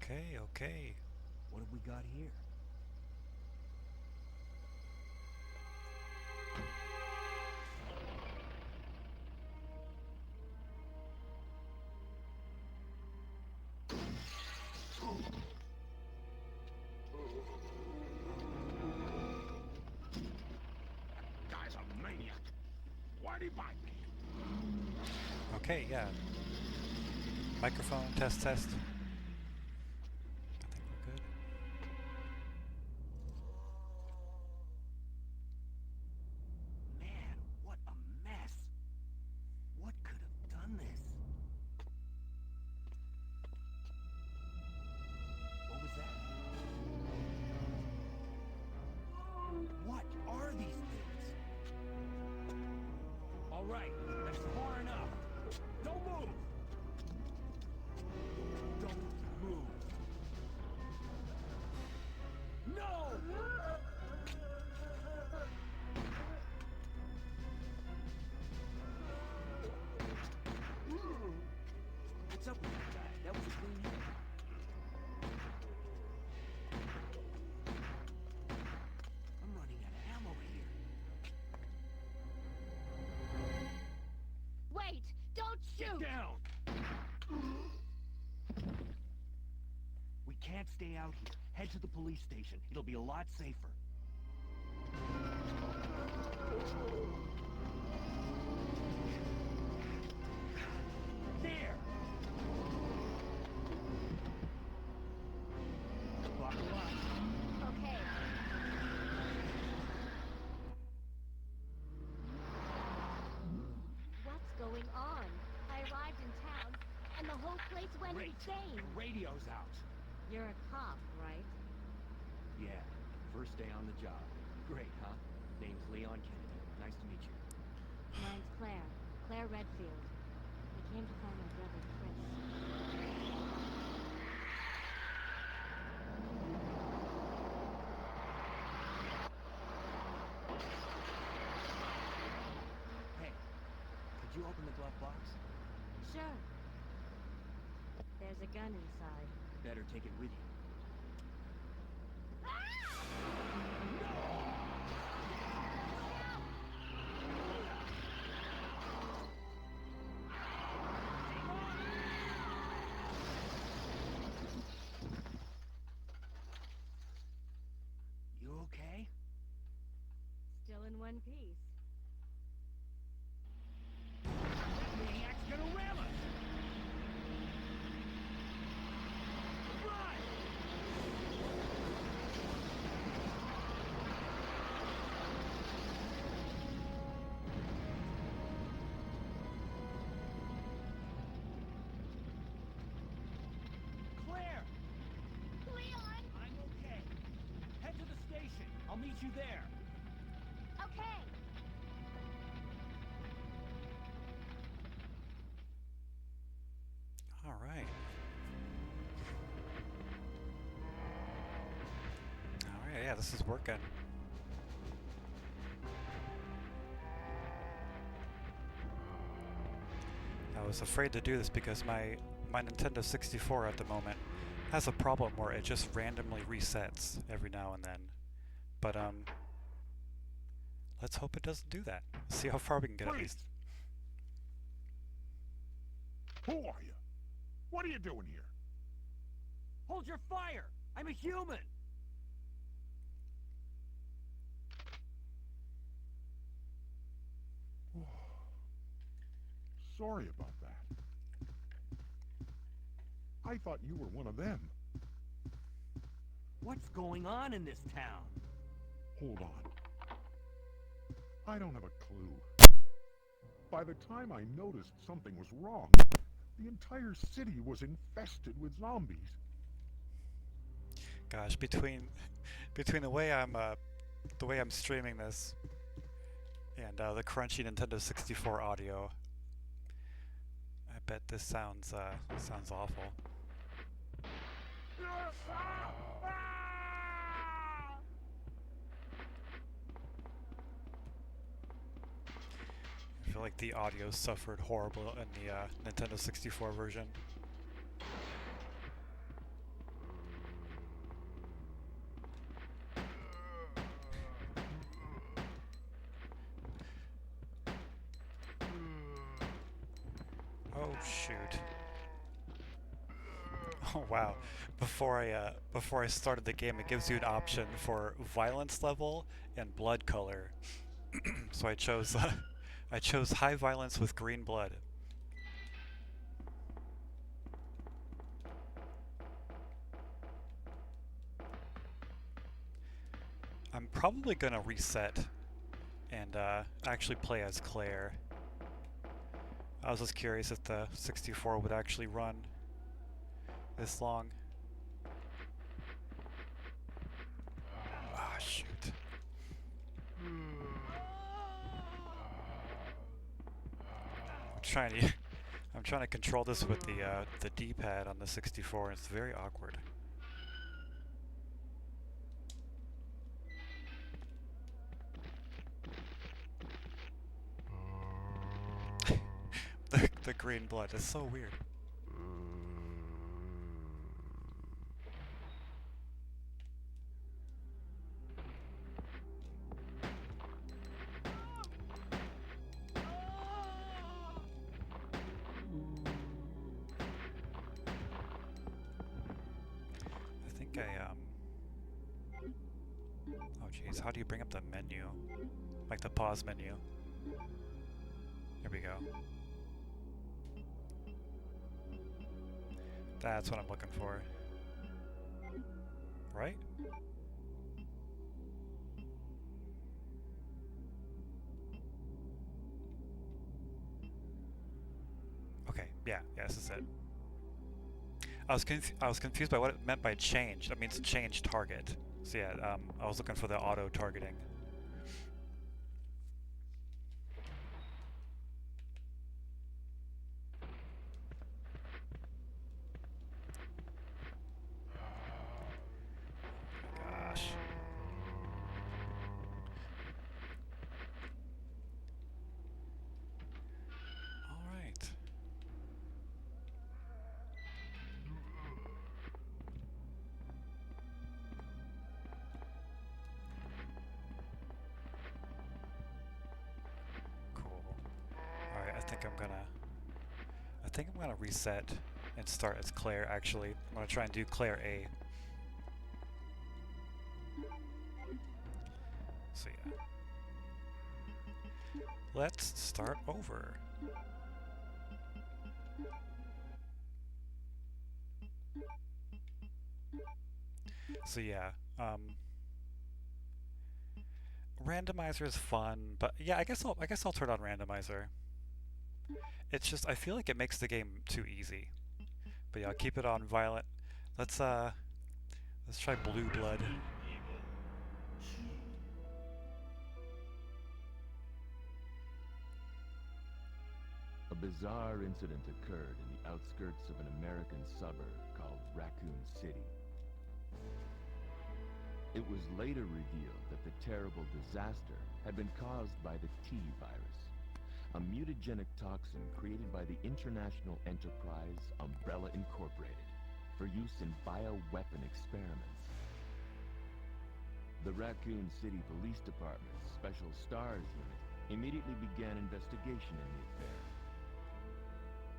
Okay, okay. What have we got here? Guy's a maniac. Why'd he bite me? Okay, yeah. Microphone, test, test. I think we're good. Man, what a mess. What could have done this? What was that? What are these things? All right, that's far enough. Don't move! Don't move. No! What's up with that guy? That was a clean hit. I'm running out of ammo here. Wait! Don't shoot! Get down! We can't stay out here. Head to the police station. It'll be a lot safer. There! Buckle up. Okay. What's going on? I arrived in town, and the whole place went Great. insane. The radio's out. You're a cop, right? Yeah, first day on the job. Great, huh? Name's Leon Kennedy. Nice to meet you. Mine's Claire. Claire Redfield. I came to find my brother, Chris. Hey, could you open the glove box? Sure. There's a gun inside. Better take it with you. You okay? Still in one piece. Maniac's gonna ram us! Run! Claire! Leon! I'm okay. Head to the station. I'll meet you there. Okay! All right. All right, yeah, this is working. I was afraid to do this because my Nintendo 64 at the moment has a problem where it just randomly resets every now and then. But let's hope it doesn't do that. See how far we can get at Freeze! least. Who are you? What are you doing here? Hold your fire! I'm a human! Sorry about that. I thought you were one of them. What's going on in this town? Hold on. I don't have a clue. By the time I noticed something was wrong, the entire city was infested with zombies. Gosh, between the way I'm streaming this and the crunchy Nintendo 64 audio, I bet this sounds awful. I feel like the audio suffered horrible in the Nintendo 64 version. Oh shoot. Oh wow. Before I started the game, it gives you an option for violence level and blood color. So I chose I chose high violence with green blood. I'm probably gonna reset and actually play as Claire. I was just curious if the 64 would actually run this long. Ah, shoot. I'm trying to control this with the D-pad on the 64, and it's very awkward. The green blood is so weird. I think oh geez, how do you bring up the menu? Like the pause menu. Here we go. That's what I'm looking for. Right? Okay, yeah, this is it. I was confused by what it meant by change. That means change target. So yeah, I was looking for the auto targeting. Gosh. All right. Cool. All right, I think I'm gonna reset and start as Claire. Actually, I'm gonna try and do Claire A. So yeah. Let's start over. So yeah, randomizer is fun, but yeah, I guess I'll turn on randomizer. It's just I feel like it makes the game too easy. But yeah, I'll keep it on violent. Let's try blue blood. A bizarre incident occurred in the outskirts of an American suburb called Raccoon City. It was later revealed that the terrible disaster had been caused by the T virus, a mutagenic toxin created by the international enterprise Umbrella Incorporated for use in bioweapon experiments. The Raccoon City Police Department's Special Stars Unit immediately began investigation in the affair.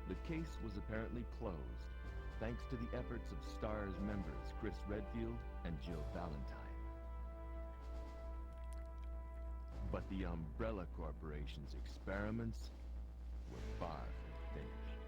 The case was apparently closed, thanks to the efforts of STARS members Chris Redfield and Jill Valentine. But the Umbrella Corporation's experiments were far from finished.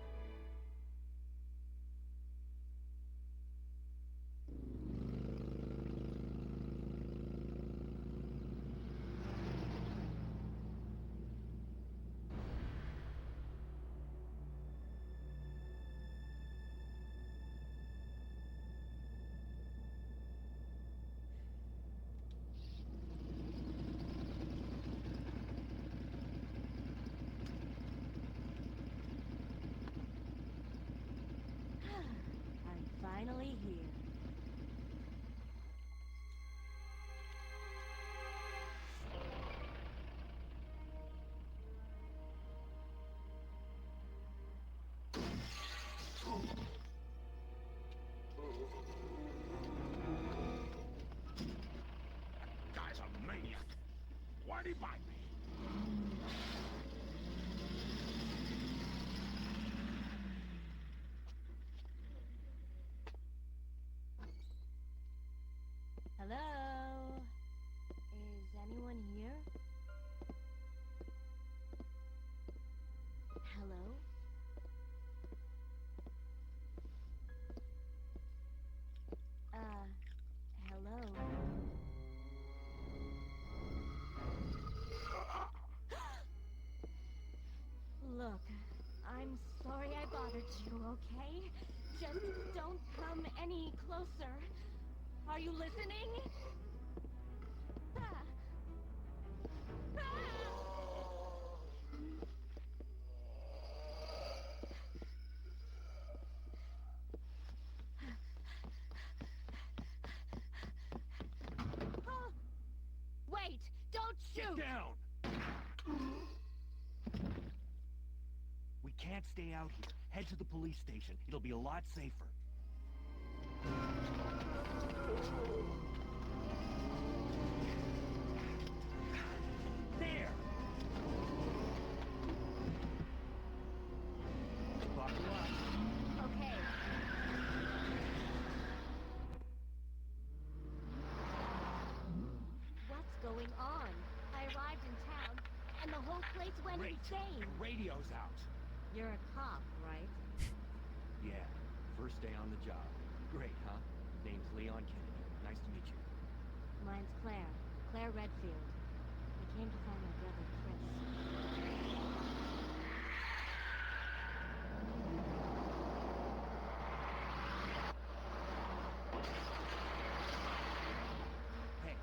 Hello? Is anyone here? Hello? Hello? Look, I'm sorry I bothered you, okay? Just don't come any closer. Are you listening? Ah. Ah. Ah. Wait! Don't shoot! Get down! We can't stay out here. Head to the police station. It'll be a lot safer. There! Buckle up. Okay. What's going on? I arrived in town, and the whole place went Great. insane. Radio's out. You're a cop, right? Yeah, first day on the job. Great, huh? Name's Leon Kennedy. Nice to meet you. Mine's Claire. Claire Redfield. I came to find my brother, Chris. Hey,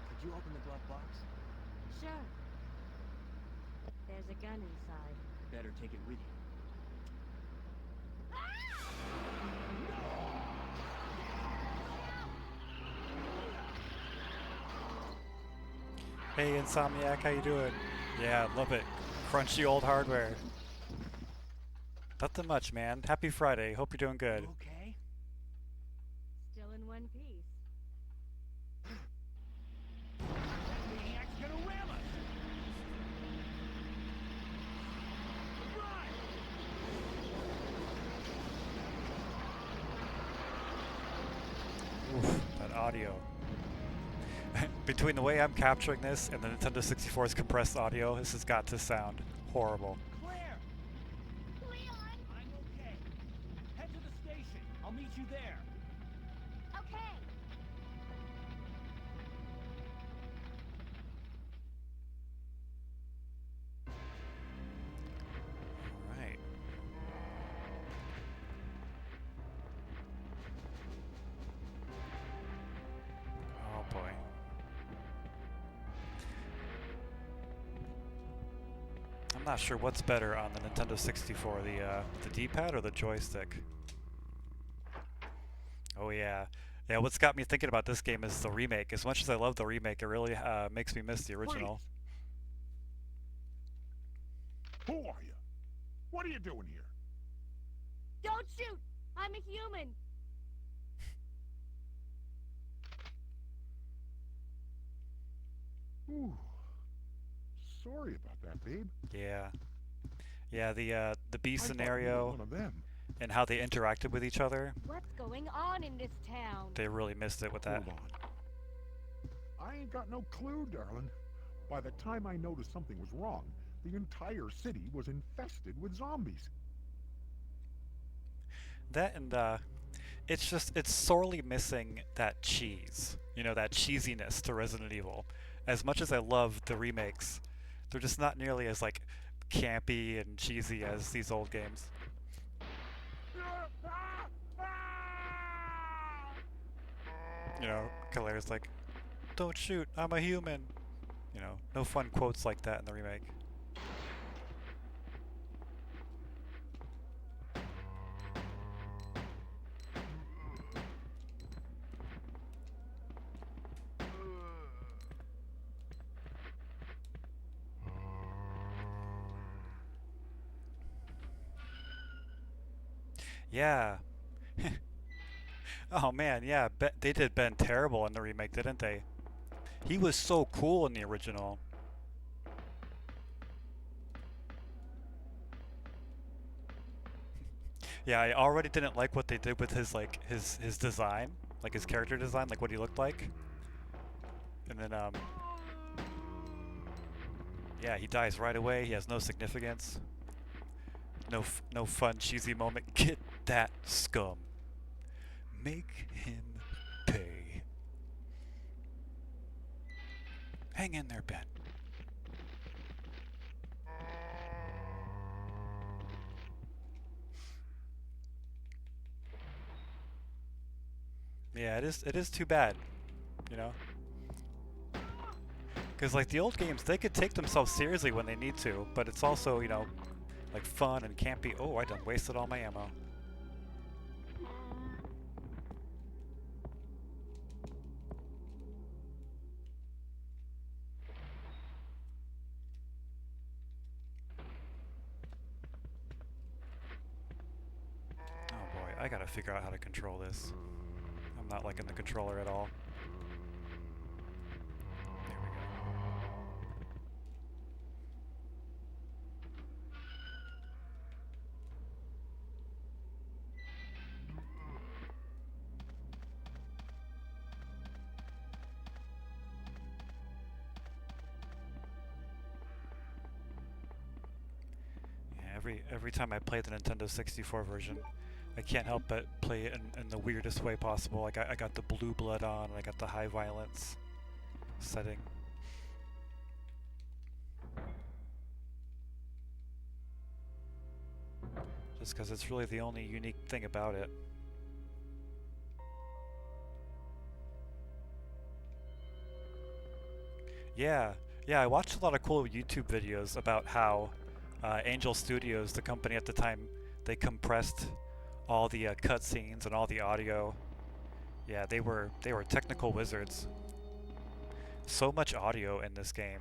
could you open the glove box? Sure. There's a gun inside. Better take it with you. Hey Insomniac, how you doing? Yeah, love it. Crunchy old hardware. Nothing much, man. Happy Friday. Hope you're doing good. Okay? Still in one piece. That maniac's gonna ram us! Run! Oof, that audio. Between the way I'm capturing this and the Nintendo 64's compressed audio, this has got to sound horrible. Claire! Leon! I'm okay. Head to the station. I'll meet you there. Okay! Alright. Oh boy. I'm not sure what's better on the Nintendo 64, the D-pad or the joystick. Oh yeah. Yeah, what's got me thinking about this game is the remake. As much as I love the remake, it really makes me miss the original. Who are you? What are you doing here? Don't shoot! I'm a human! Ooh. Sorry about that, babe. Yeah. Yeah, the B I thought you were scenario one of them. and how they interacted with each other, What's going on in this town? they really missed it with that. Hold on. I ain't got no clue, darling. By the time I noticed something was wrong, the entire city was infested with zombies. That and it's sorely missing that cheese. You know, that cheesiness to Resident Evil. As much as I love the remakes, they're just not nearly as like campy and cheesy as these old games. You know, Claire's like, "Don't shoot, I'm a human." You know, no fun quotes like that in the remake. Yeah. Oh man, yeah, they did Ben terrible in the remake, didn't they? He was so cool in the original. Yeah, I already didn't like what they did with his his design, like his character design, like what he looked like. And then yeah, he dies right away. He has no significance. No fun cheesy moment. Get that scum. Make him pay. Hang in there, Ben. Yeah, it is too bad, you know? Because like the old games, they could take themselves seriously when they need to, but it's also, you know, like fun and campy. Oh, I done wasted all my ammo. Oh boy, I gotta figure out how to control this. I'm not liking the controller at all. There we go. Yeah, every time I play the Nintendo 64 version, I can't help but play it in the weirdest way possible. I got the blue blood on, and I got the high violence setting. Just because it's really the only unique thing about it. Yeah, I watched a lot of cool YouTube videos about how Angel Studios, the company at the time, they compressed all the cutscenes and all the audio. Yeah, they were technical wizards. So much audio in this game.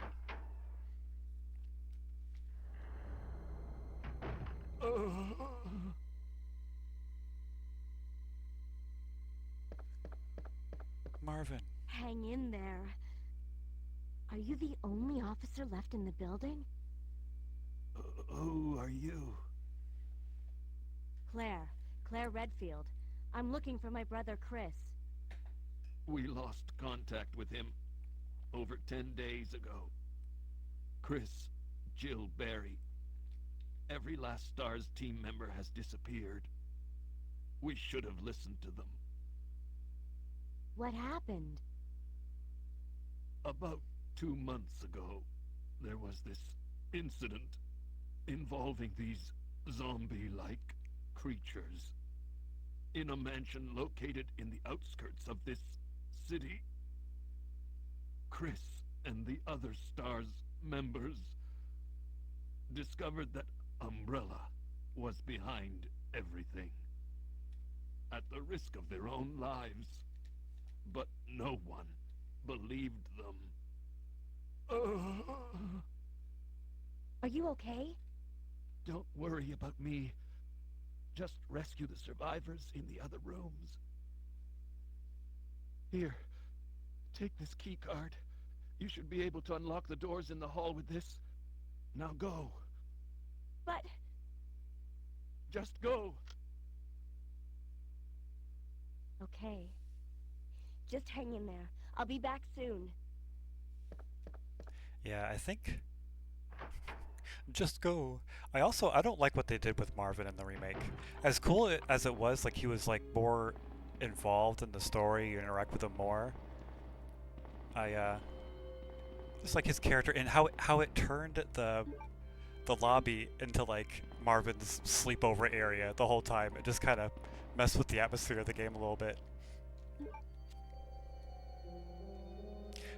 Marvin. Hang in there. Are you the only officer left in the building? Who are you? Claire Redfield. I'm looking for my brother Chris. We lost contact with him over 10 days ago. Chris, Jill, Barry. Every last STARS team member has disappeared. We should have listened to them. What happened? About 2 months ago, there was this incident involving these zombie-like creatures in a mansion located in the outskirts of this city. Chris and the other STARS members discovered that Umbrella was behind everything, at the risk of their own lives. But no one believed them. Are you okay? Don't worry about me. Just rescue the survivors in the other rooms. Here, take this key card. You should be able to unlock the doors in the hall with this. Now go. But... Just go. Okay. Just hang in there. I'll be back soon. Yeah, I think... Just go. I don't like what they did with Marvin in the remake. As cool as it was, like he was like more involved in the story, you interact with him more. Just like his character and how it turned the lobby into like Marvin's sleepover area the whole time. It just kind of messed with the atmosphere of the game a little bit.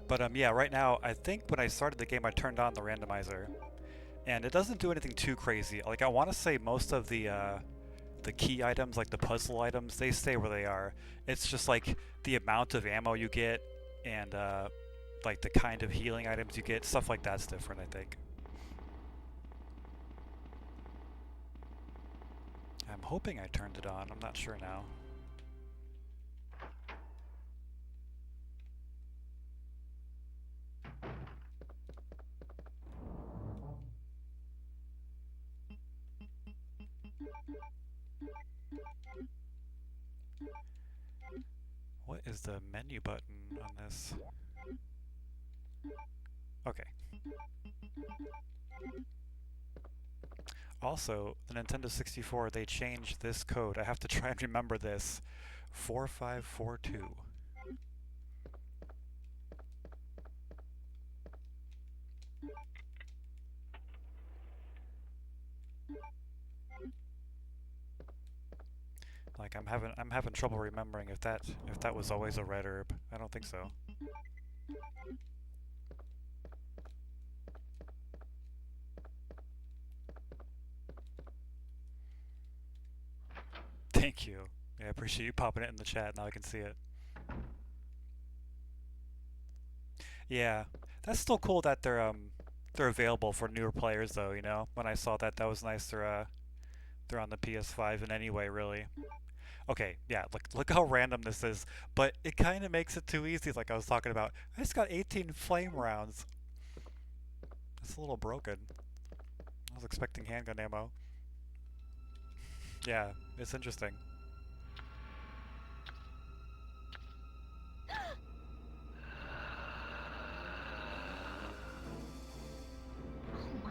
But yeah, right now I think when I started the game I turned on the randomizer, and it doesn't do anything too crazy. Like I want to say most of the key items, like the puzzle items, they stay where they are. It's just like the amount of ammo you get and like the kind of healing items you get, stuff like that's different, I think. I'm hoping I turned it on. I'm not sure now. What is the menu button on this? Okay. Also, the Nintendo 64, they changed this code. I have to try and remember this. 4542. Like I'm having trouble remembering if that was always a red herb. I don't think so. Thank you. Yeah, I appreciate you popping it in the chat. Now I can see it. Yeah, that's still cool that they're available for newer players though. You know, when I saw that, that was nice. They're on the PS5 in any way, really. Okay, yeah, look how random this is, but it kind of makes it too easy, like I was talking about. I just got 18 flame rounds. That's a little broken. I was expecting handgun ammo. Yeah, it's interesting. Oh my.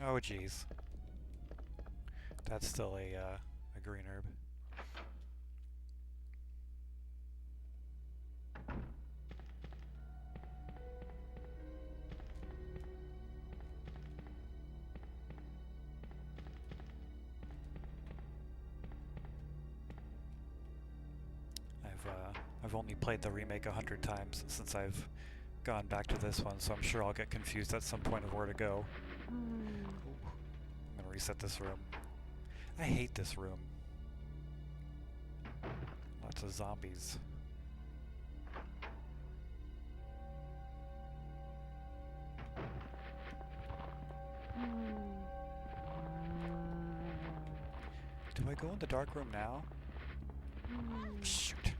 Oh jeez. That's still a green herb. I've only played the remake 100 times since I've gone back to this one, so I'm sure I'll get confused at some point of where to go. I'm gonna reset this room. I hate this room. Lots of zombies. Do I go in the dark room now? Shoot.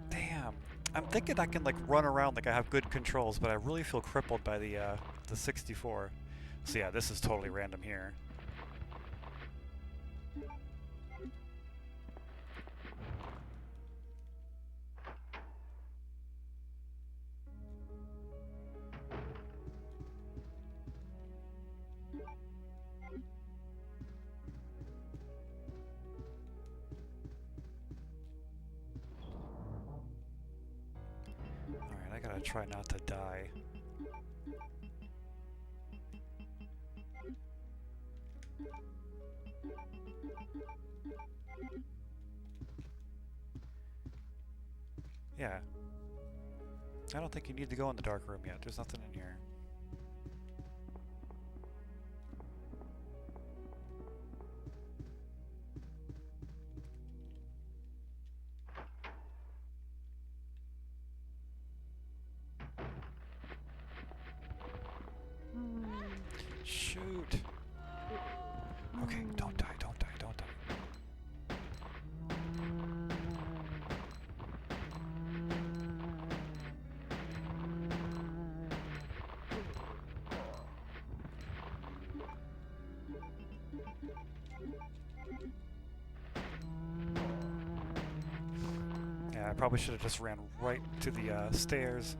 Damn. I'm thinking I can like run around like I have good controls, but I really feel crippled by the 64. So yeah, this is totally random here. Alright, I gotta try not to die. Yeah. I don't think you need to go in the dark room yet. There's nothing in here. Shoot! Okay, don't die, don't die, don't die. Yeah, I probably should have just ran right to the stairs.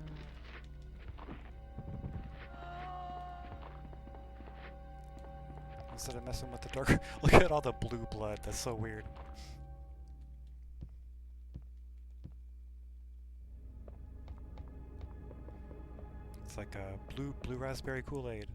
Instead of messing with the dark. Look at all the blue blood. That's so weird. It's like a blue raspberry Kool-Aid.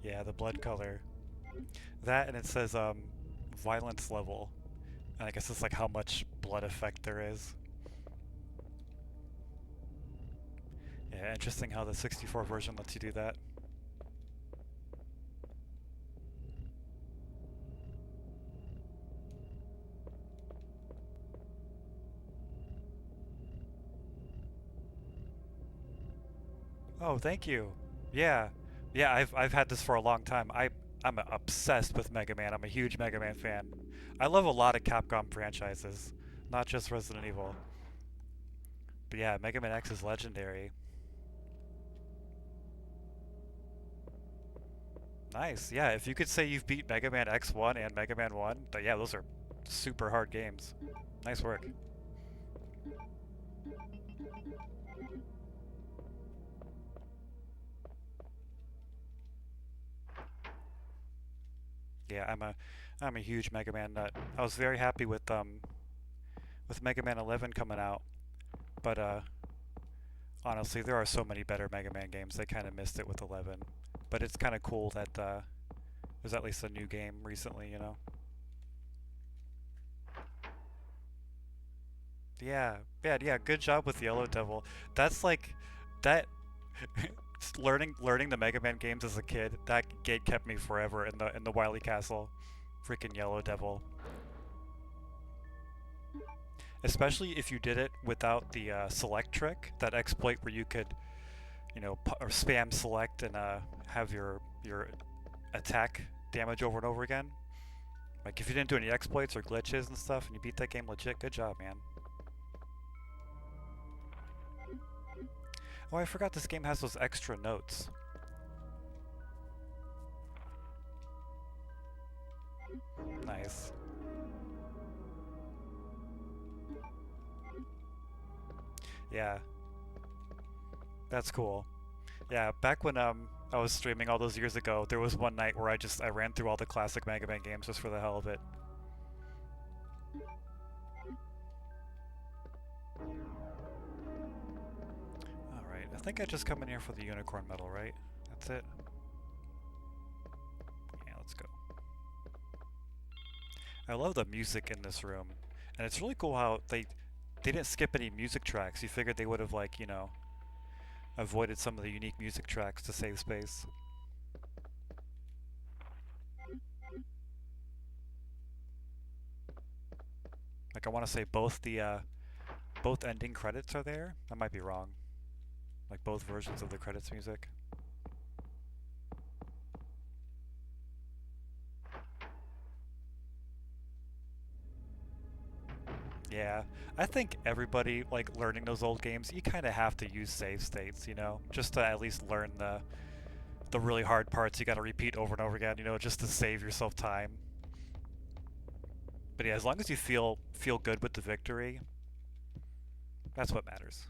Yeah, the blood color. That, and it says violence level. And I guess it's like how much blood effect there is. Yeah, interesting how the 64 version lets you do that. Oh, thank you. Yeah, yeah. I've had this for a long time. I'm obsessed with Mega Man. I'm a huge Mega Man fan. I love a lot of Capcom franchises, not just Resident Evil. But yeah, Mega Man X is legendary. Nice. Yeah, if you could say you've beat Mega Man X1 and Mega Man 1, yeah, those are super hard games. Nice work. Yeah, I'm a huge Mega Man nut. I was very happy with Mega Man 11 coming out, but honestly, there are so many better Mega Man games. They kind of missed it with 11, but it's kind of cool that there's at least a new game recently, you know. Yeah, yeah, yeah. Good job with Yellow Devil. That's like that. learning the Mega Man games as a kid. That gate kept me forever in the Wily Castle. Freaking Yellow Devil. Especially if you did it without the select trick, that exploit where you could, you know, or spam select and have your attack damage over and over again. Like if you didn't do any exploits or glitches and stuff, and you beat that game legit, good job, man. Oh, I forgot this game has those extra notes. Nice. Yeah, that's cool. Yeah, back when I was streaming all those years ago, there was one night where I ran through all the classic Mega Man games just for the hell of it. Alright, I think I just come in here for the unicorn medal, right? That's it? Yeah, let's go. I love the music in this room. And it's really cool how they didn't skip any music tracks. You figured they would have, like, you know, avoided some of the unique music tracks to save space. Like, I want to say both ending credits are there. I might be wrong. Like both versions of the credits music. Yeah, I think everybody, like, learning those old games, you kind of have to use save states, you know, just to at least learn the really hard parts you got to repeat over and over again, you know, just to save yourself time. But yeah, as long as you feel good with the victory, that's what matters.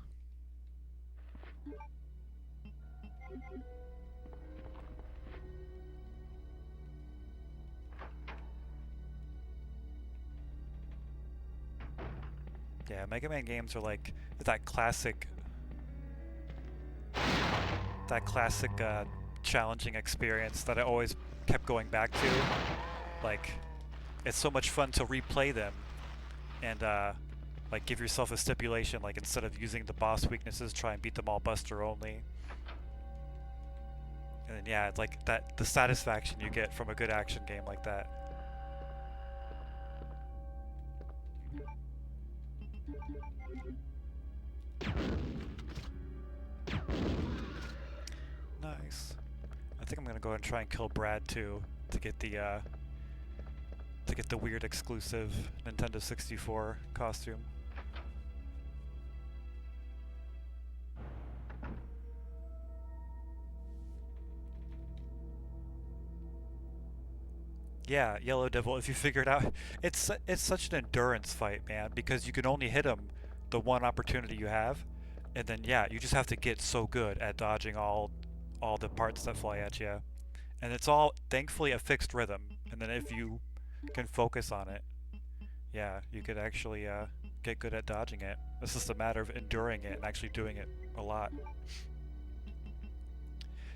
Yeah, Mega Man games are like that classic challenging experience that I always kept going back to. Like, it's so much fun to replay them and like give yourself a stipulation, like instead of using the boss weaknesses, try and beat them all Buster only. And then yeah, it's like the satisfaction you get from a good action game like that. Nice. I think I'm gonna go ahead and try and kill Brad too to get the weird exclusive Nintendo 64 costume. Yeah, Yellow Devil, if you figure it out, it's such an endurance fight, man, because you can only hit him the one opportunity you have, and then yeah, you just have to get so good at dodging all the parts that fly at you. And it's all thankfully a fixed rhythm, and then if you can focus on it, yeah, you could actually get good at dodging it. It's just a matter of enduring it and actually doing it a lot.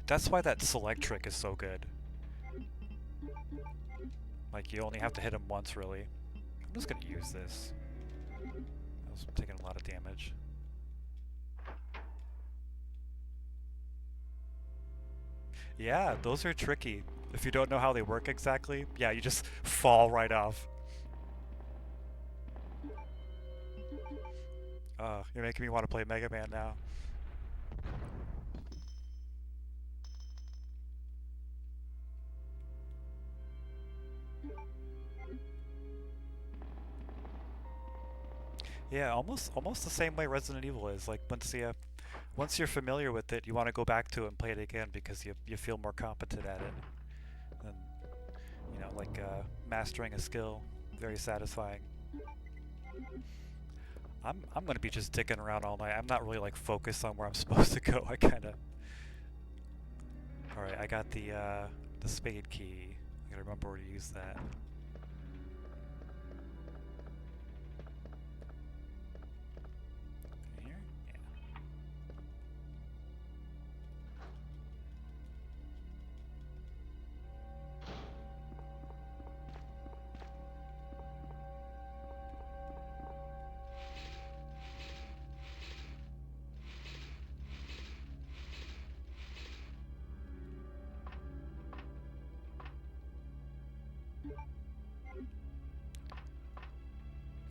That's why that select trick is so good. Like, you only have to hit him once, really. I'm just gonna use this. I was taking a lot of damage. Yeah, those are tricky. If you don't know how they work exactly, yeah, you just fall right off. You're making me want to play Mega Man now. Yeah, almost the same way Resident Evil is. Like once you're familiar with it, you want to go back to it and play it again because you feel more competent at it. And like mastering a skill, very satisfying. I'm gonna be just dicking around all night. I'm not really like focused on where I'm supposed to go. I kind of. All right, I got the spade key. I gotta remember where to use that. Here? Yeah.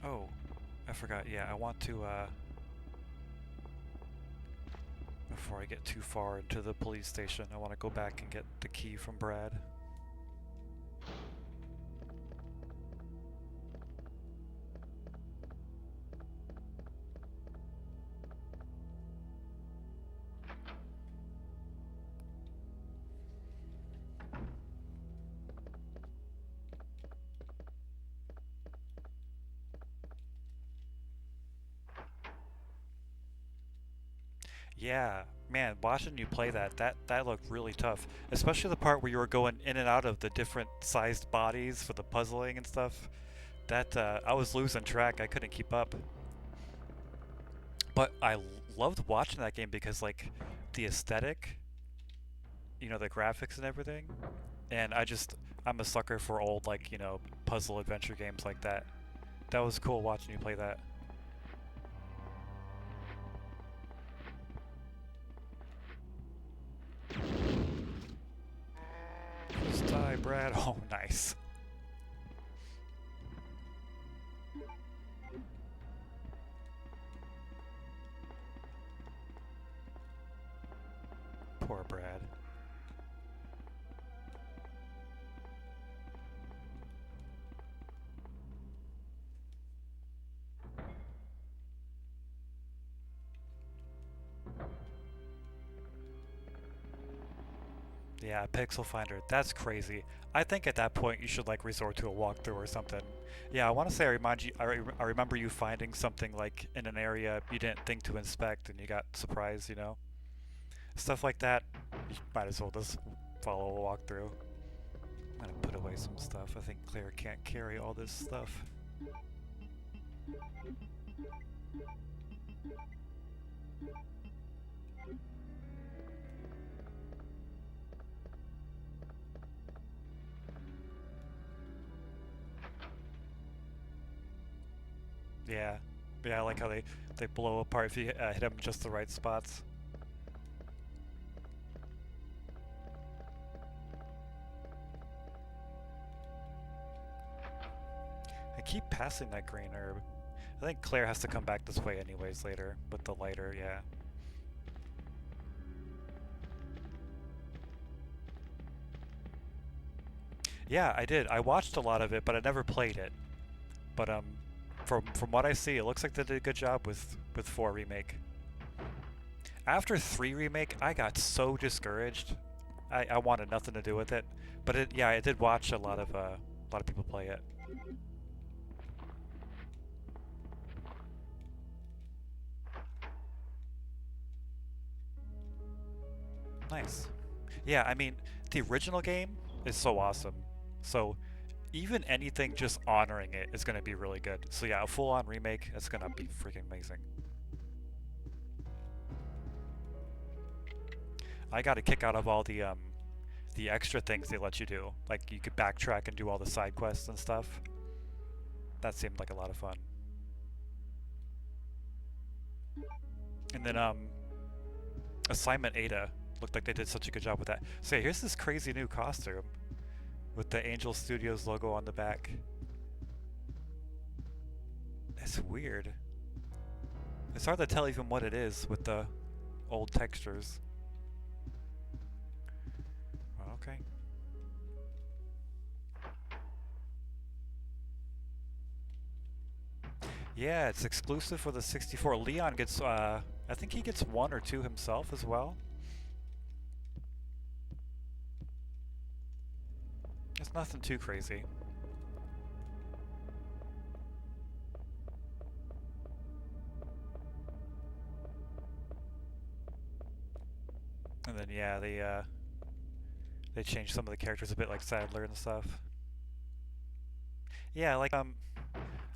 Oh, I forgot. Yeah, I want to, before I get too far into the police station, I want to go back and get the key from Brad. Yeah, man, watching you play that looked really tough. Especially the part where you were going in and out of the different sized bodies for the puzzling and stuff. That I was losing track. I couldn't keep up. But I loved watching that game because like the aesthetic, the graphics and everything. And I'm a sucker for old like, puzzle adventure games like that. That was cool watching you play that. Just die, Brad. Oh, nice. Poor Brad. Yeah, Pixel Finder. That's crazy. I think at that point you should like resort to a walkthrough or something. Yeah, I want to say I remember you finding something like in an area you didn't think to inspect and you got surprised, Stuff like that, you might as well just follow a walkthrough. I'm gonna put away some stuff. I think Claire can't carry all this stuff. Yeah. Yeah, I like how they blow apart if you hit them just the right spots. I keep passing that green herb. I think Claire has to come back this way anyways later with the lighter, yeah. Yeah, I did. I watched a lot of it, but I never played it. But from what I see, it looks like they did a good job with 4 remake. After 3 remake, I got so discouraged. I wanted nothing to do with it. But yeah, I did watch a lot of people play it. Nice. Yeah, I mean, the original game is so awesome. So even anything just honoring it is going to be really good. So yeah, a full-on remake is going to be freaking amazing. I got a kick out of all the extra things they let you do. Like you could backtrack and do all the side quests and stuff. That seemed like a lot of fun. And then Assignment Ada looked like they did such a good job with that. So yeah, here's this crazy new costume with the Angel Studios logo on the back. It's weird. It's hard to tell even what it is with the old textures. Okay. Yeah, it's exclusive for the 64. Leon gets, I think he gets 1 or 2 himself as well. It's nothing too crazy. And then yeah, they changed some of the characters a bit, like Sadler and stuff. Yeah, like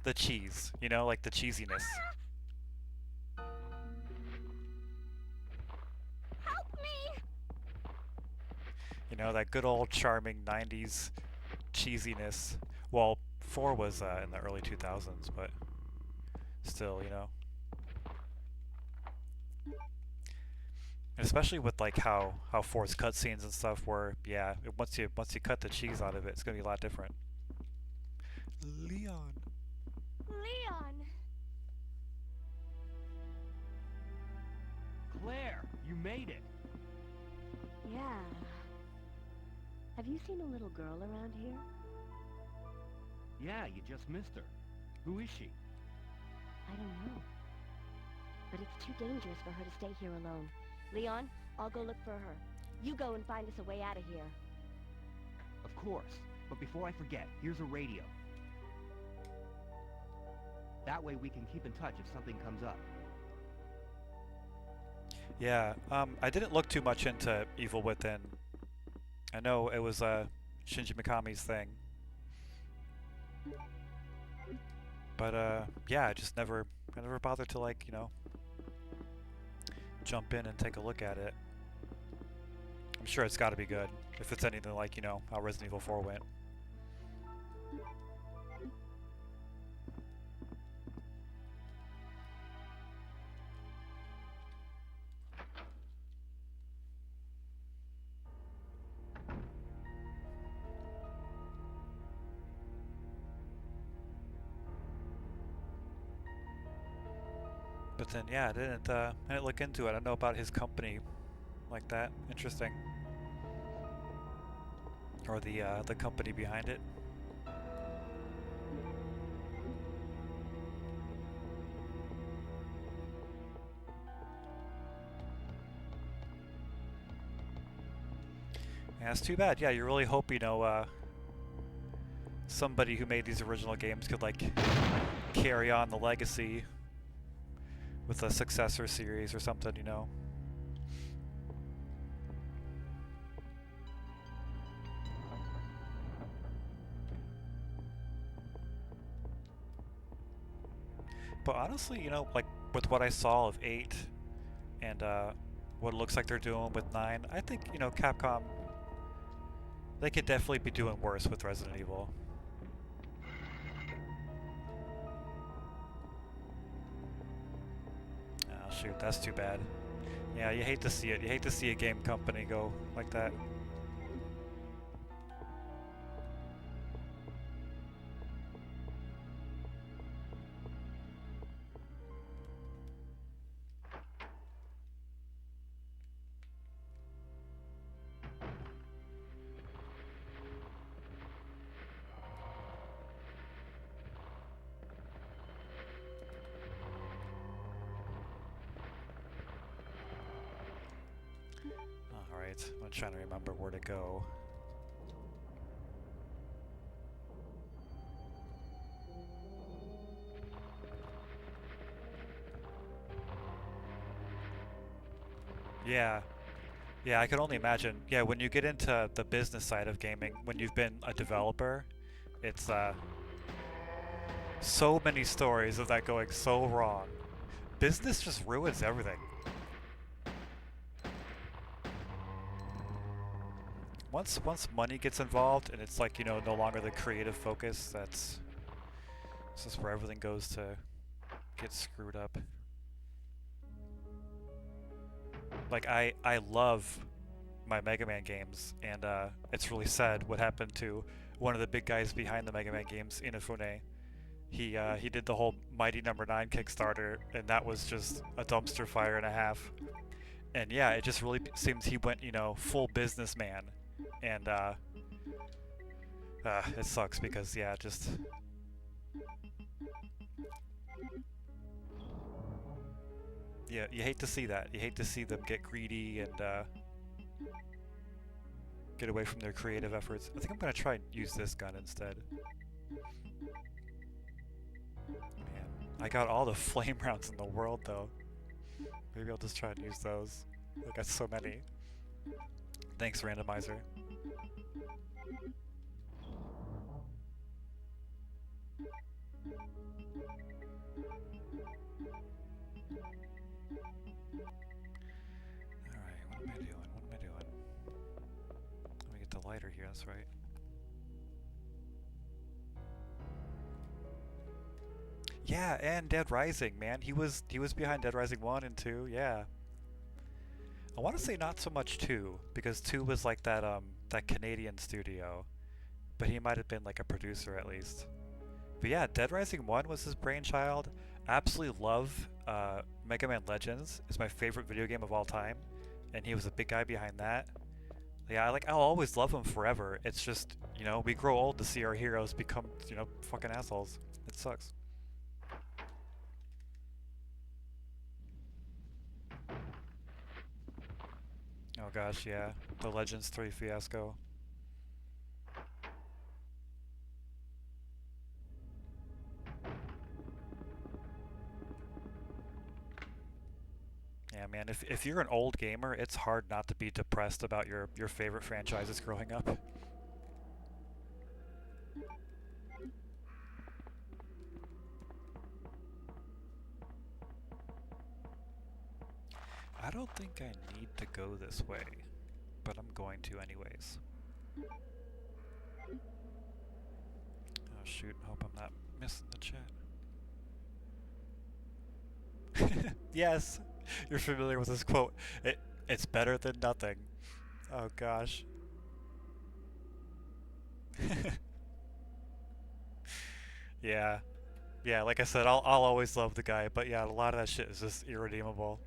the cheese, you know, like the cheesiness. Help me! You know, that good old charming 90s cheesiness. Well, 4 was in the early 2000s, but still, you know. And especially with like how 4's cutscenes and stuff were, yeah, once you cut the cheese out of it, it's gonna be a lot different. Leon. Leon! Claire, you made it. Yeah. Have you seen a little girl around here? Yeah, you just missed her. Who is she? I don't know. But it's too dangerous for her to stay here alone. Leon, I'll go look for her. You go and find us a way out of here. Of course. But before I forget, here's a radio. That way we can keep in touch if something comes up. Yeah, I didn't look too much into Evil Within. I know it was Shinji Mikami's thing. But yeah, I never bothered to, like, you know, jump in and take a look at it. I'm sure it's got to be good if it's anything like, you know, how Resident Evil 4 went. But then, yeah, I didn't look into it. I don't know about his company like that. Interesting. Or the company behind it. Yeah, it's too bad. Yeah, you really hope, you know, somebody who made these original games could, like, carry on the legacy with a successor series or something, you know. But honestly, you know, like with what I saw of 8 and what it looks like they're doing with 9, I think, you know, Capcom, they could definitely be doing worse with Resident Evil. Oh shoot, that's too bad. Yeah, you hate to see it. You hate to see a game company go like that. Alright, I'm trying to remember where to go. Yeah. Yeah, I can only imagine. Yeah, when you get into the business side of gaming, when you've been a developer, it's so many stories of that going so wrong. Business just ruins everything. Once money gets involved and it's like, you know, no longer the creative focus, that's just where everything goes to get screwed up. Like I love my Mega Man games, and it's really sad what happened to one of the big guys behind the Mega Man games, Inafune. He did the whole Mighty Number 9 Kickstarter, and that was just a dumpster fire and a half. And yeah, it just really seems he went, you know, full businessman, and it sucks because yeah, just Yeah, you hate to see that. You hate to see them get greedy and get away from their creative efforts. I think I'm gonna try and use this gun instead. Man, I got all the flame rounds in the world though. Maybe I'll just try and use those. I got so many. Thanks, randomizer. Alright, what am I doing? What am I doing? Let me get the lighter here, that's right. Yeah, and Dead Rising, man. He was behind Dead Rising 1 and 2, yeah. I want to say not so much 2, because 2 was like that Canadian studio. But he might have been like a producer at least. But yeah, Dead Rising 1 was his brainchild. Absolutely love Mega Man Legends. It's my favorite video game of all time. And he was a big guy behind that. Yeah, I'll always love him forever. It's just, you know, we grow old to see our heroes become, you know, fucking assholes. It sucks. Oh gosh, yeah. The Legends 3 fiasco. Yeah, man, if you're an old gamer, it's hard not to be depressed about your favorite franchises growing up. I don't think I need to go this way, but I'm going to anyways. Oh shoot, hope I'm not missing the chat. Yes! You're familiar with this quote. It's better than nothing. Oh gosh. Yeah. Yeah, like I said, I'll always love the guy, but yeah, a lot of that shit is just irredeemable.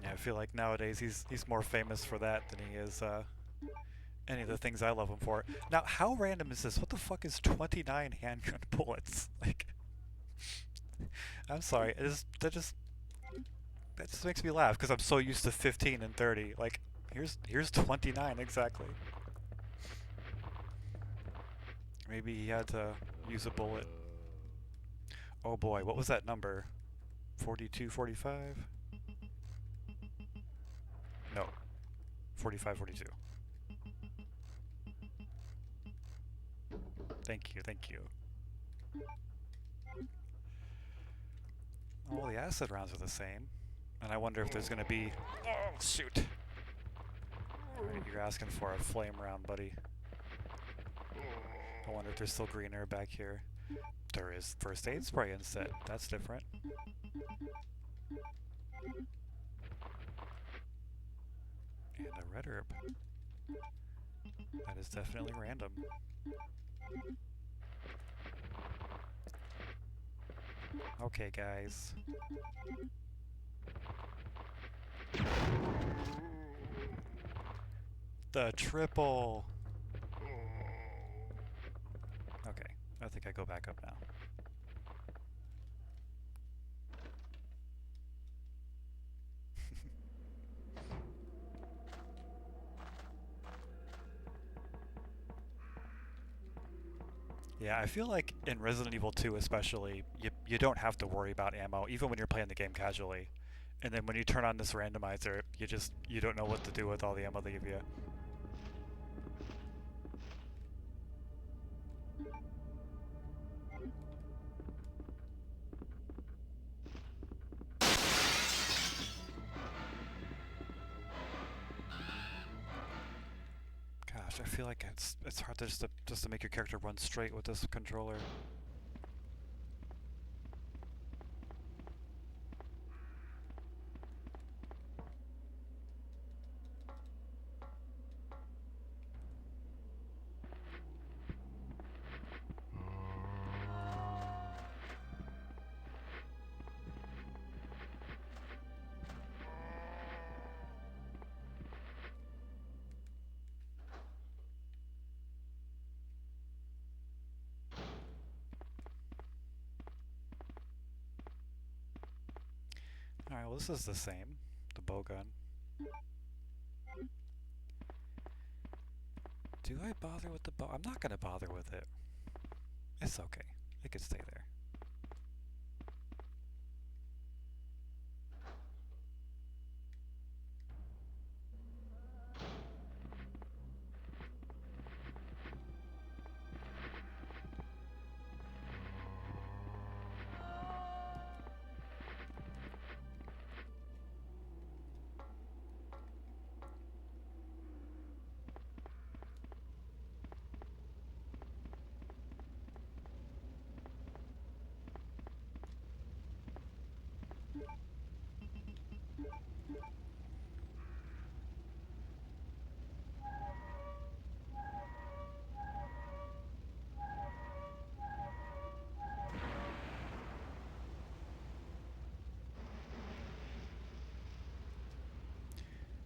Yeah, I feel like nowadays he's more famous for that than he is any of the things I love him for. Now, how random is this? What the fuck is 29 handgun bullets? Like, I'm sorry, that just makes me laugh because I'm so used to 15 and 30. Like, here's 29 exactly. Maybe he had to use a bullet. Oh boy, what was that number? 42, 45? No, 45, 42. Thank you, thank you. All the acid rounds are the same. And I wonder if there's gonna be... Oh, shoot! Alright, you're asking for a flame round, buddy. I wonder if there's still green air back here. There is first aid spray instead. That's different. And a red herb. That is definitely random. Okay, guys. The triple! Okay, I think I go back up now. Yeah, I feel like in Resident Evil 2 especially, you don't have to worry about ammo, even when you're playing the game casually. And then when you turn on this randomizer, you don't know what to do with all the ammo they give you. Gosh, I feel like it's hard to just to make your character run straight with this controller. Alright, well this is the same. The bow gun. Do I bother with the bow? I'm not gonna bother with it. It's okay. It could stay there.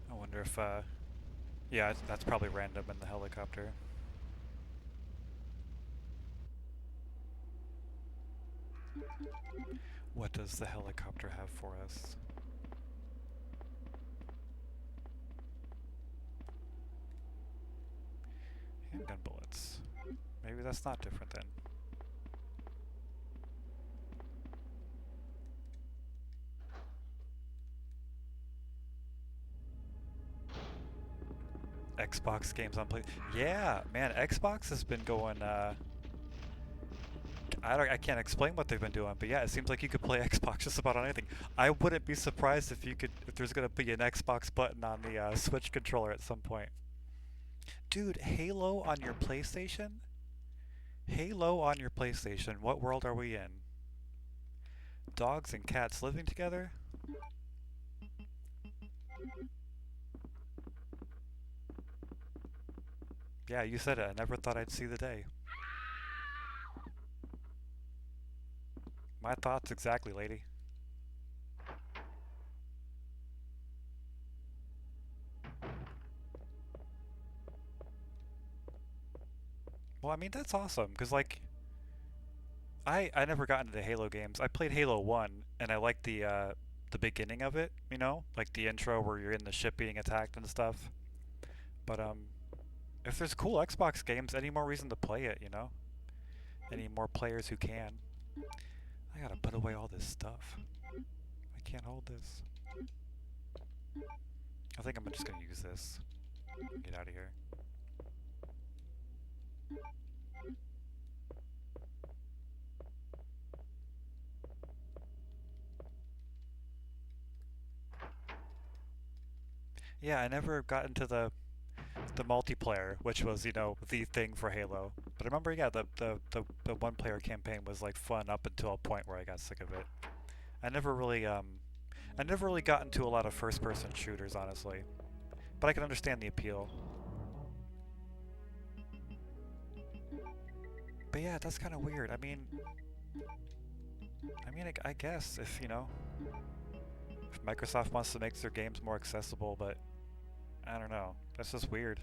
I wonder if, yeah, that's probably random in the helicopter. What does the helicopter have for us? Handgun bullets. Maybe that's not different then. Xbox games on play. Yeah, man, Xbox has been going. I can't explain what they've been doing, but yeah, it seems like you could play Xbox just about on anything. I wouldn't be surprised if there's gonna be an Xbox button on the Switch controller at some point. Dude, Halo on your PlayStation? Halo on your PlayStation. What world are we in? Dogs and cats living together? Yeah, you said it. I never thought I'd see the day. My thoughts exactly, lady. Well, I mean, that's awesome, because, like, I never got into the Halo games. I played Halo 1, and I liked the beginning of it, you know? Like the intro where you're in the ship being attacked and stuff. But, if there's cool Xbox games, any more reason to play it, you know? Any more players who can. I gotta put away all this stuff. I can't hold this. I think I'm just gonna use this. Get out of here. Yeah, I never got into the multiplayer, which was, you know, the thing for Halo. But I remember, yeah, the one-player campaign was like fun up until a point where I got sick of it. I never really got into a lot of first-person shooters, honestly. But I can understand the appeal. But yeah, that's kind of weird. I mean, I guess if, you know, if Microsoft wants to make their games more accessible, but I don't know. That's just weird.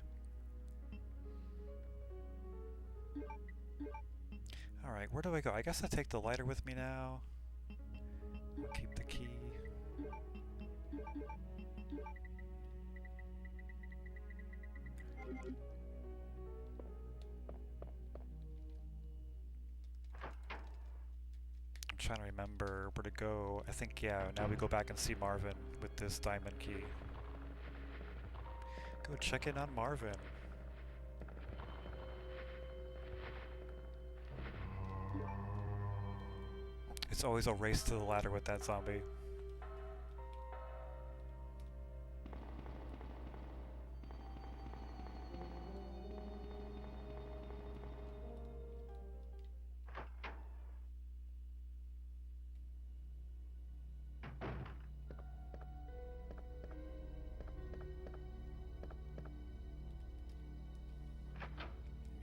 Alright, where do I go? I guess I take the lighter with me now. I'll keep the key. I'm trying to remember where to go. I think, yeah, now we go back and see Marvin with this diamond key. Go check in on Marvin. It's always a race to the ladder with that zombie.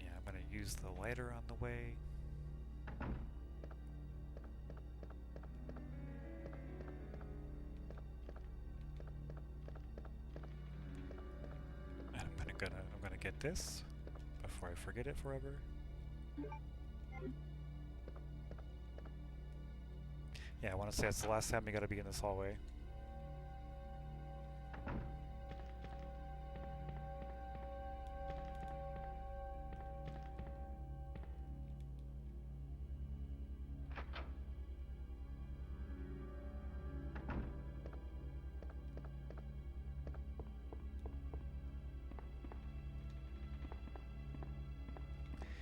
Yeah, I'm gonna use the lighter on the way. I'm gonna get this before I forget it forever. Yeah, I want to say it's the last time we gotta be in this hallway.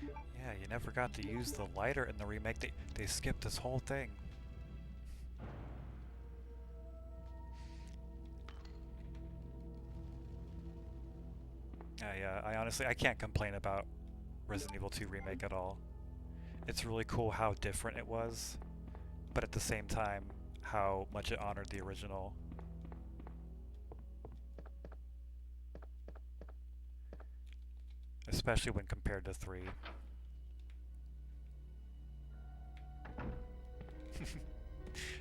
Yeah, you never got to use the lighter in the remake. They skipped this whole thing. I honestly, I can't complain about Resident Evil 2 Remake at all. It's really cool how different it was, but at the same time, how much it honored the original. Especially when compared to 3.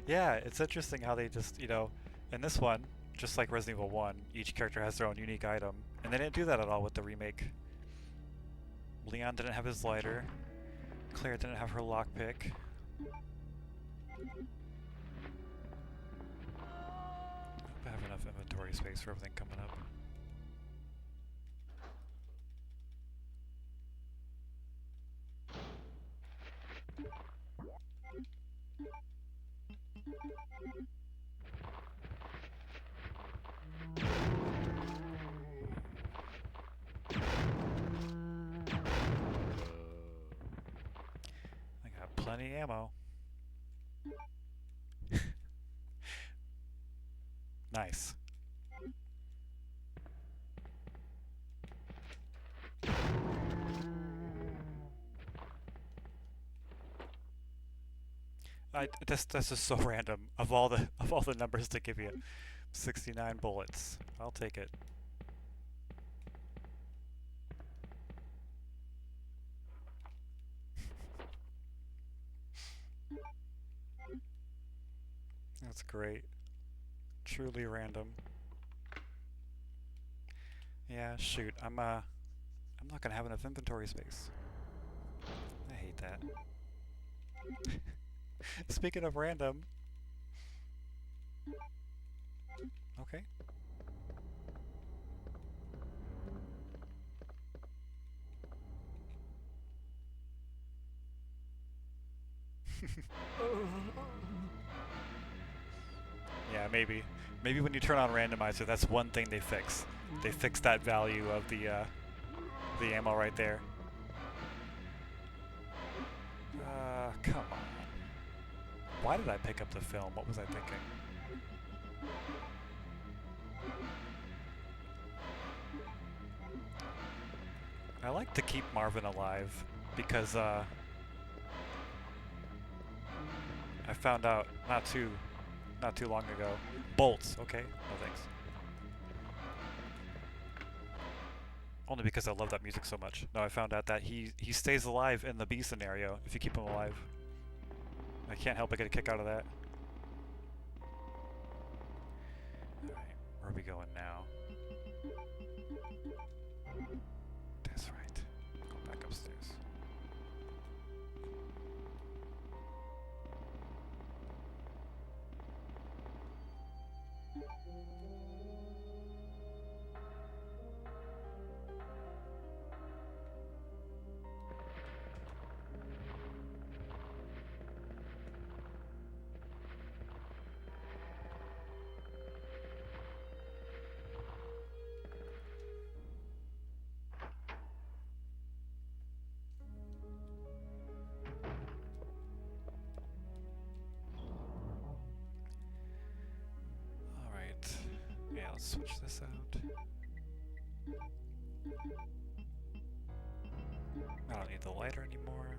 Yeah, it's interesting how they just, you know, in this one, just like Resident Evil 1, each character has their own unique item, and they didn't do that at all with the remake. Leon didn't have his lighter, Claire didn't have her lockpick. I have enough inventory space for everything coming up. I got plenty of ammo. Nice. That's just so random. Of all the numbers to give you, 69 bullets. I'll take it. That's great. Truly random. Yeah, shoot. I'm not gonna have enough inventory space. I hate that. Speaking of random. Okay. Yeah, maybe. Maybe when you turn on randomizer, that's one thing they fix. They fix that value of the ammo right there. Come on. Why did I pick up the film? What was I thinking? I like to keep Marvin alive because I found out not too long ago. Bolts, okay. No thanks. Only because I love that music so much. No, I found out that he stays alive in the B scenario if you keep him alive. I can't help but get a kick out of that. Alright, where are we going now? That's right. Go back upstairs. Yeah, let's switch this out. I don't need the lighter anymore.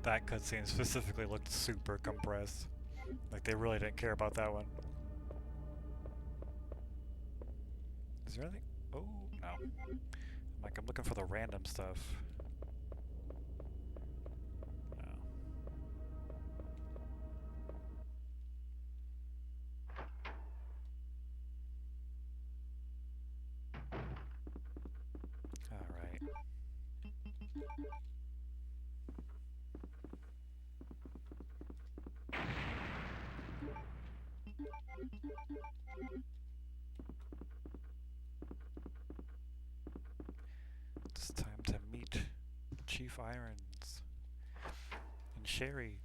that cutscene specifically looked super compressed. Like they really didn't care about that one. Is there anything? Oh, no. I'm looking for the random stuff. No. Alright. It's time to meet Chief Irons and Sherry.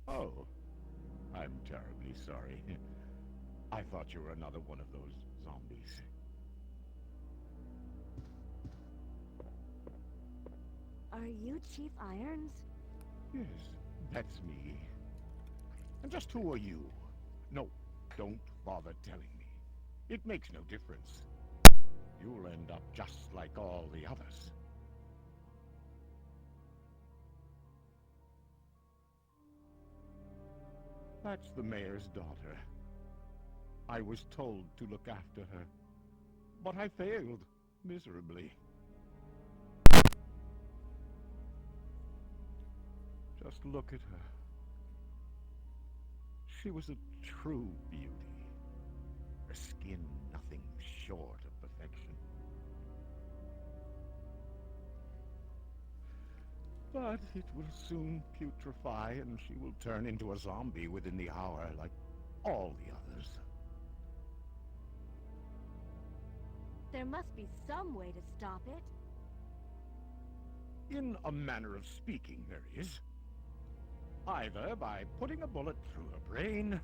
Oh, I'm terribly sorry. I thought you were another one of those zombies. Are you Chief Irons? Yes, that's me. And just who are you? No, don't bother telling me. It makes no difference. You'll end up just like all the others. That's the mayor's daughter. I was told to look after her, but I failed miserably. Just look at her. She was a true beauty. Her skin nothing short of perfection. But it will soon putrefy, and she will turn into a zombie within the hour, like all the others. There must be some way to stop it. In a manner of speaking, there is. Either by putting a bullet through her brain,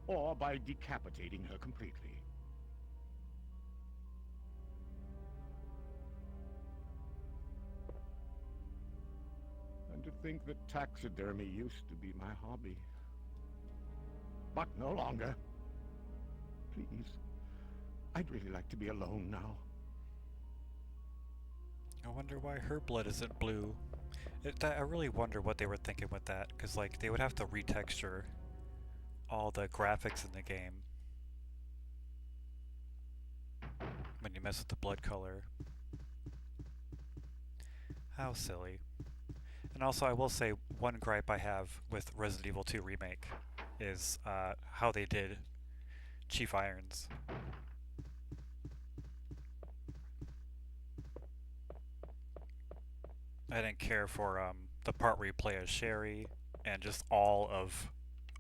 or by decapitating her completely. And to think that taxidermy used to be my hobby. But no longer. Please, I'd really like to be alone now. I wonder why her blood isn't blue. I really wonder what they were thinking with that, because like they would have to retexture all the graphics in the game when you mess with the blood color. How silly. And also I will say one gripe I have with Resident Evil 2 Remake is how they did Chief Irons. I didn't care for the part where you play as Sherry and just all of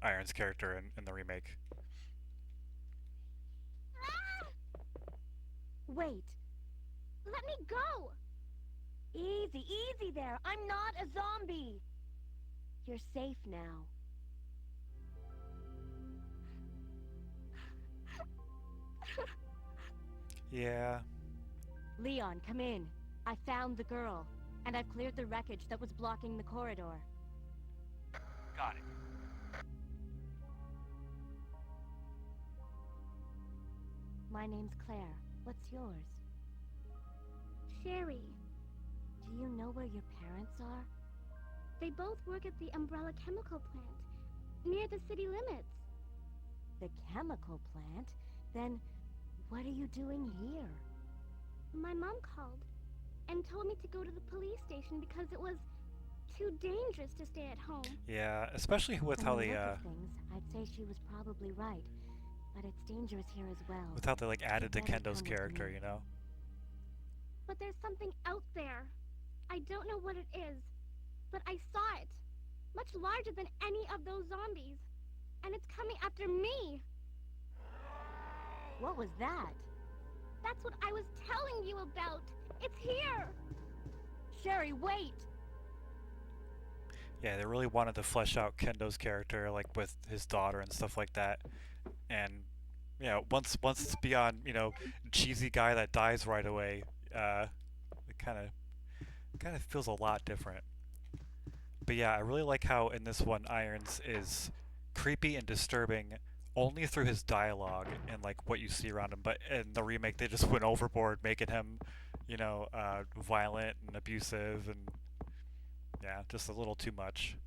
Iron's character in the remake. Wait. Let me go! Easy, easy there. I'm not a zombie. You're safe now. Yeah. Leon, come in. I found the girl, and I've cleared the wreckage that was blocking the corridor. Got it. My name's Claire. What's yours? Sherry. Do you know where your parents are? They both work at the Umbrella Chemical Plant, near the city limits. The chemical plant? Then, what are you doing here? My mom called and told me to go to the police station because it was too dangerous to stay at home. Yeah, especially with how From the they look of things, I'd say she was probably right, but it's dangerous here as well. with how they like added to You better Kendo's come with character, me. you know? But there's something out there. I don't know what it is, but I saw it. Much larger than any of those zombies. And it's coming after me. What was that? That's what I was telling you about. It's here. Sherry, wait! Yeah, they really wanted to flesh out Kendo's character, like with his daughter and stuff like that. And yeah, once it's beyond, you know, cheesy guy that dies right away, it kind of feels a lot different. But yeah, I really like how in this one Irons is creepy and disturbing only through his dialogue and like what you see around him. But in the remake, they just went overboard, making him, violent and abusive, and yeah, just a little too much.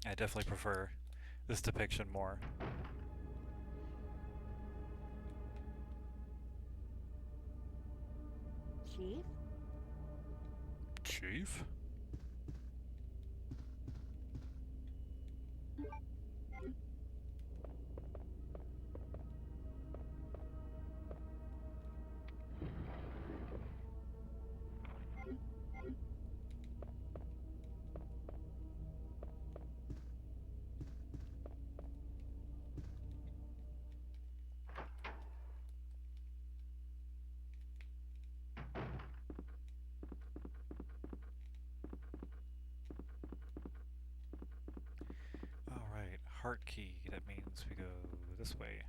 I definitely prefer this depiction more. Chief? Chief? Alright, heart key. That means we go this way.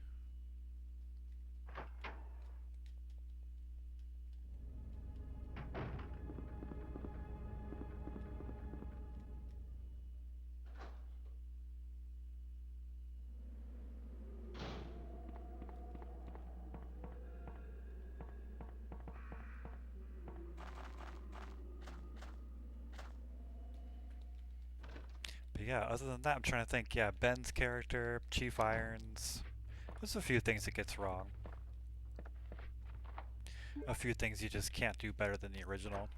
But yeah, other than that, I'm trying to think. Yeah, Ben's character, Chief Irons. There's a few things it gets wrong. A few things you just can't do better than the original.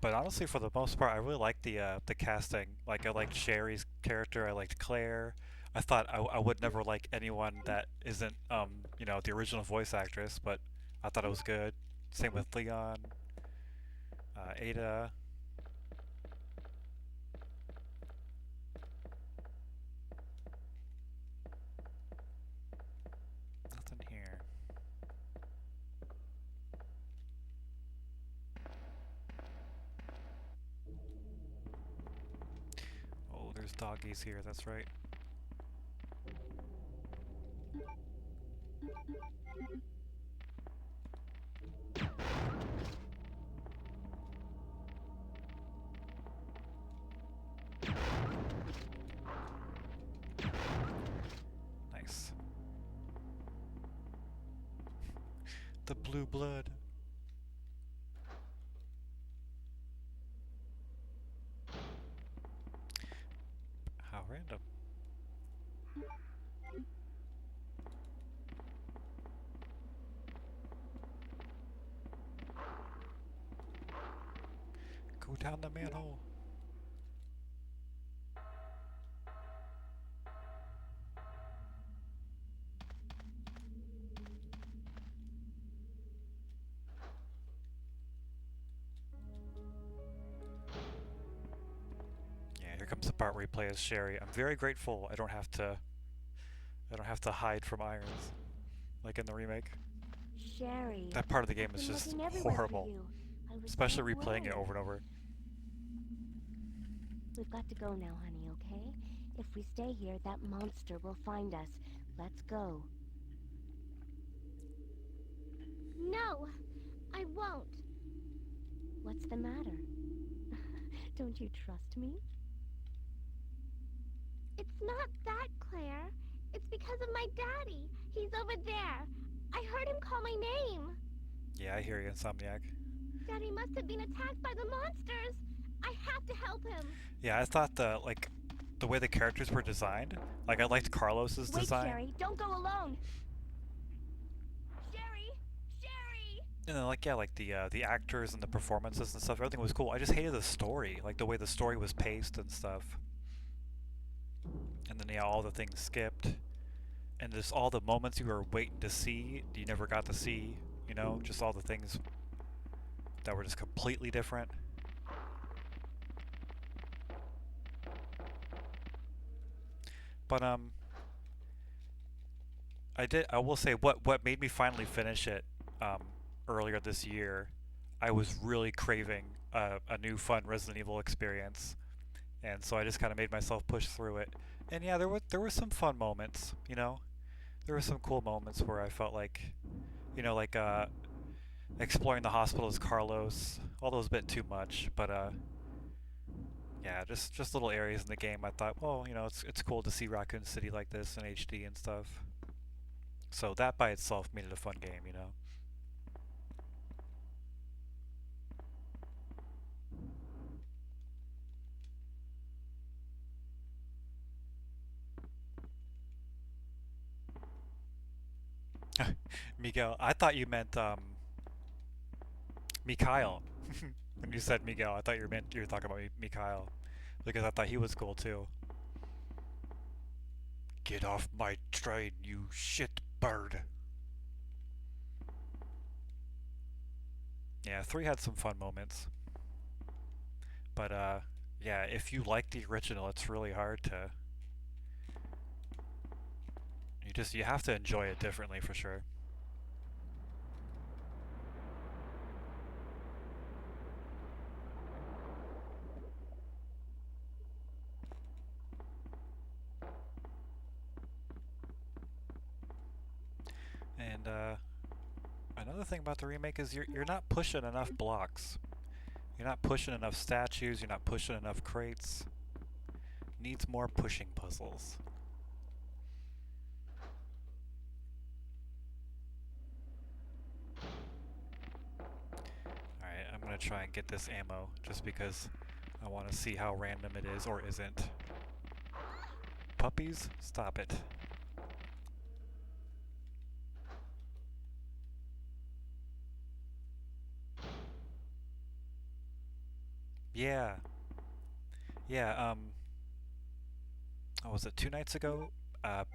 But honestly, for the most part, I really liked the casting. Like, I liked Sherry's character. I liked Claire. I thought I would never like anyone that isn't, the original voice actress. But I thought it was good. Same with Leon, Ada. Nothing here. Oh, there's doggies here. That's right. Nice. The blue blood. How random. Go down the manhole. Yeah, here comes the part where you play as Sherry. I'm very grateful I don't have to hide from Irons like in the remake. Sherry. That part of the game I've is been just looking everywhere for horrible. you. I was Especially so replaying it worried. over and over. We've got to go now, honey, okay? If we stay here, that monster will find us. Let's go. No, I won't. What's the matter? Don't you trust me? It's not that, Claire. It's because of my daddy. He's over there. I heard him call my name. Yeah, I hear you, Insomniac. Daddy must have been attacked by the monsters. I have to help him. Yeah, I thought the way the characters were designed, like I liked Carlos's Wait, design. Sherry, don't go alone. Sherry! Sherry! And then the actors and the performances and stuff, everything was cool. I just hated the story, like the way the story was paced and stuff. And then yeah, all the things skipped. And just all the moments you were waiting to see, you never got to see, just all the things that were just completely different. But I will say what made me finally finish it earlier this year, I was really craving a new fun Resident Evil experience. And so I just kind of made myself push through it. And yeah, there were some fun moments, There were some cool moments where I felt like, like exploring the hospital as Carlos, although it was a bit too much, but Yeah, just little areas in the game. I thought, well, you know, it's cool to see Raccoon City like this in HD and stuff. So that by itself made it a fun game, you know. Miguel, I thought you meant Mikhail. When you said Miguel, I thought you were talking about Mikhail because I thought he was cool too. Get off my train, you shit bird. Yeah, 3 had some fun moments. But yeah, if you like the original, it's really hard to you have to enjoy it differently for sure. And another thing about the remake is you're not pushing enough blocks. You're not pushing enough statues, you're not pushing enough crates. Needs more pushing puzzles. Alright, I'm gonna try and get this ammo just because I want to see how random it is or isn't. Puppies, stop it. Yeah. Yeah, what was it, 2 nights ago?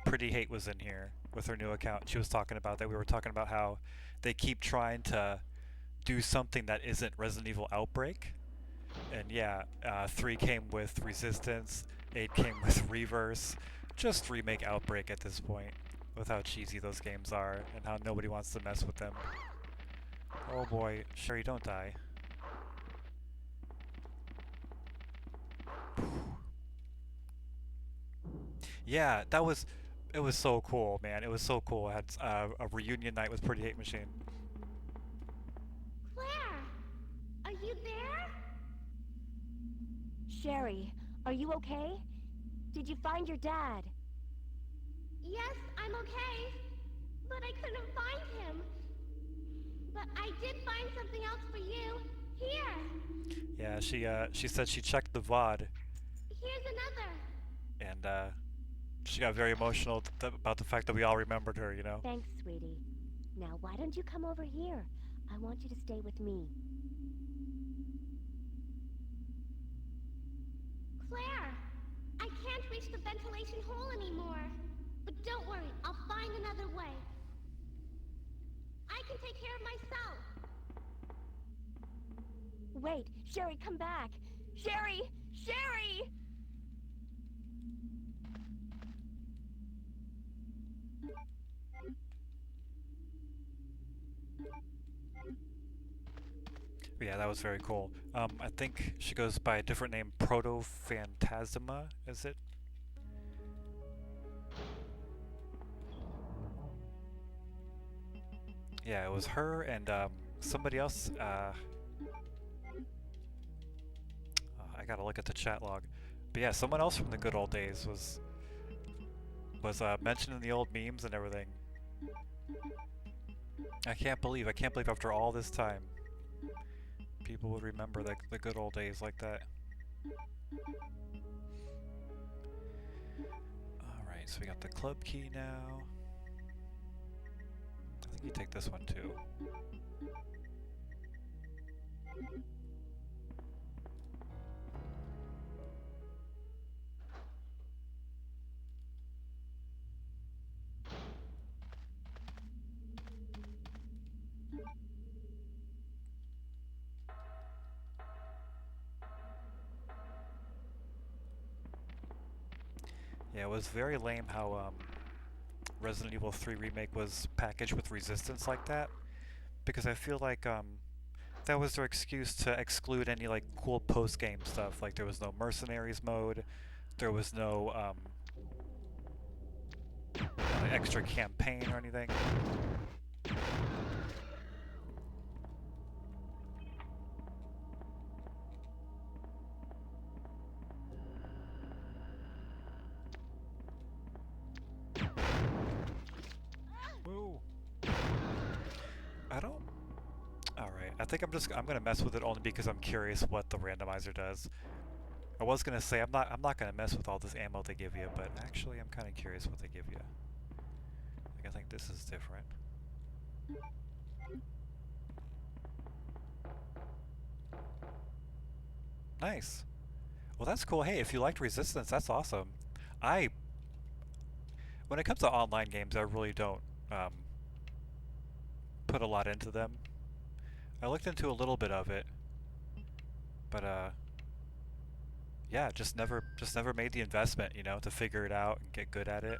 Pretty Hate was in here with her new account. She was talking about that. We were talking about how they keep trying to do something that isn't Resident Evil Outbreak. And yeah, 3 came with Resistance, 8 came with Reverse. Just remake Outbreak at this point, with how cheesy those games are and how nobody wants to mess with them. Oh boy, Sherry, don't die. Yeah, it was so cool, man. It was so cool. I had a reunion night with Pretty Hate Machine. Claire! Are you there? Sherry, are you okay? Did you find your dad? Yes, I'm okay. But I couldn't find him. But I did find something else for you. Here! Yeah, she said she checked the VOD Here's another. and she got very emotional about the fact that we all remembered her, you know? Thanks, sweetie. Now, why don't you come over here? I want you to stay with me. Claire! I can't reach the ventilation hole anymore. But don't worry, I'll find another way. I can take care of myself. Wait, Sherry, come back! Sherry! Sherry! But yeah, that was very cool. I think she goes by a different name, Proto Phantasma, is it? Yeah, it was her and somebody else. I gotta look at the chat log. But yeah, someone else from the good old days was mentioned in the old memes and everything. I can't believe after all this time, people would remember the good old days like that. Alright, so we got the club key now. I think you take this one too. Yeah, it was very lame how Resident Evil 3 Remake was packaged with Resistance like that, because I feel like that was their excuse to exclude any like cool post-game stuff. Like there was no Mercenaries mode, there was no extra campaign or anything. Alright, I think I'm gonna mess with it only because I'm curious what the randomizer does. I was gonna say I'm not gonna mess with all this ammo they give you, but actually I'm kinda curious what they give you. Like, I think this is different. Nice. Well, that's cool. Hey, if you liked Resistance, that's awesome. When it comes to online games, I really don't put a lot into them. I looked into a little bit of it, but yeah, just never made the investment, you know, to figure it out and get good at it.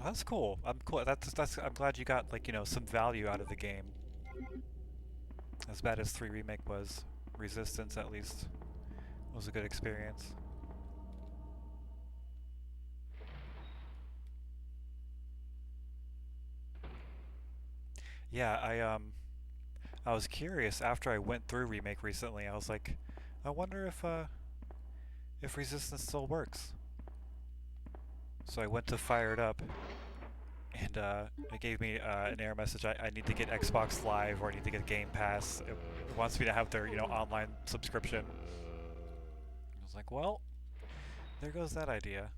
Oh, that's cool. I'm cool. I'm glad you got, like, you know, some value out of the game. As bad as 3 Remake was, Resistance at least was a good experience. Yeah, I was curious after I went through Remake recently. I was like, I wonder if Resistance still works. So I went to fire it up, and it gave me an error message. I need to get Xbox Live, or I need to get Game Pass. It wants me to have their, you know, online subscription. I was like, well, there goes that idea.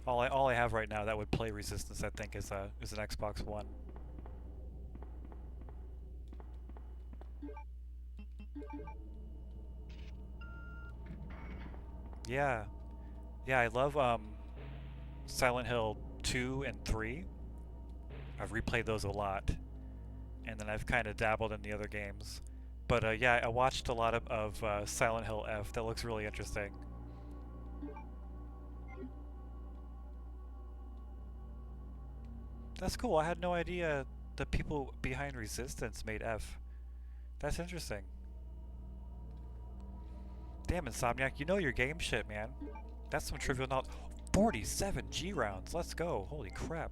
All I have right now that would play Resistance, I think, is an Xbox One. Yeah, yeah, I love Silent Hill 2 and 3. I've replayed those a lot, and then I've kind of dabbled in the other games. But yeah, I watched a lot of Silent Hill F. That looks really interesting. That's cool. I had no idea the people behind Resistance made F. That's interesting. Damn, Insomniac, you know your game shit, man. That's some trivial knowledge. 47 G rounds. Let's go. Holy crap.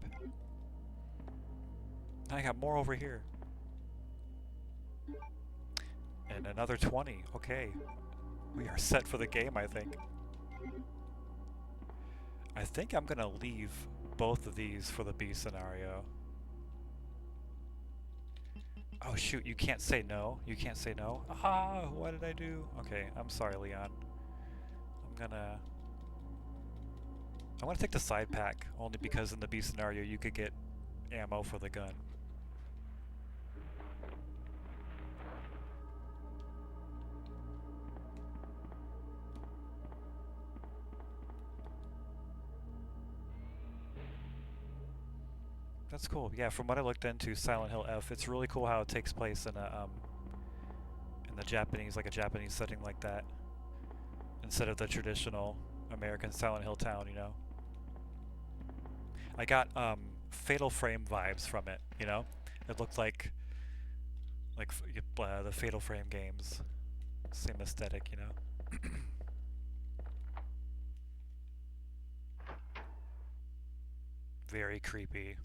I got more over here. And another 20. Okay. We are set for the game, I think. I think I'm gonna leave both of these for the B scenario. Oh shoot, you can't say no. You can't say no. Ah, what did I do? Okay, I'm sorry, Leon. I want to take the side pack, only because in the B scenario you could get ammo for the gun. That's cool. Yeah, from what I looked into Silent Hill F, it's really cool how it takes place in the Japanese, like a Japanese setting like that, instead of the traditional American Silent Hill town, you know? I got Fatal Frame vibes from it, you know? It looked like the Fatal Frame games. Same aesthetic, you know? Very creepy.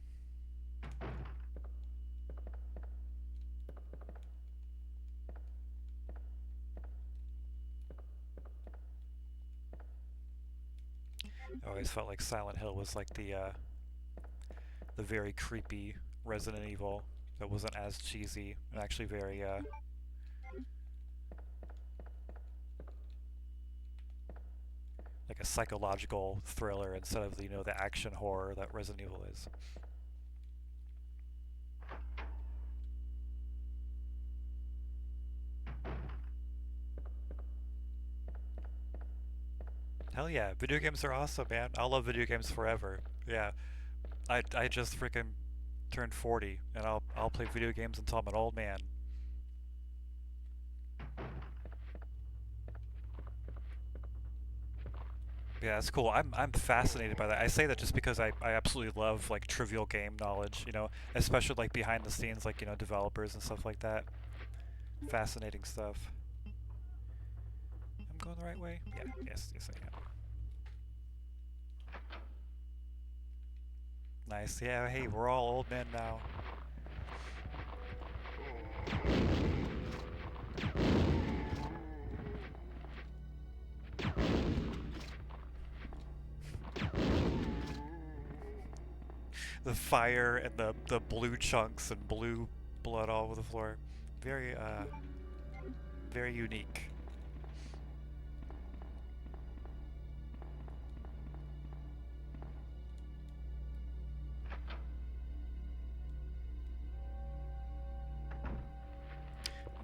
I always felt like Silent Hill was like the very creepy Resident Evil that wasn't as cheesy and actually very like a psychological thriller instead of, you know, the action horror that Resident Evil is. Hell yeah, video games are awesome, man. I'll love video games forever. Yeah, I just freaking turned 40, and I'll play video games until I'm an old man. Yeah, that's cool. I'm fascinated by that. I say that just because I absolutely love like trivial game knowledge, you know, especially like behind the scenes, like, you know, developers and stuff like that. Fascinating stuff. I'm going the right way? Yeah, yes I am. Nice. Yeah, hey, we're all old men now. The fire and the blue chunks and blue blood all over the floor. Very very unique.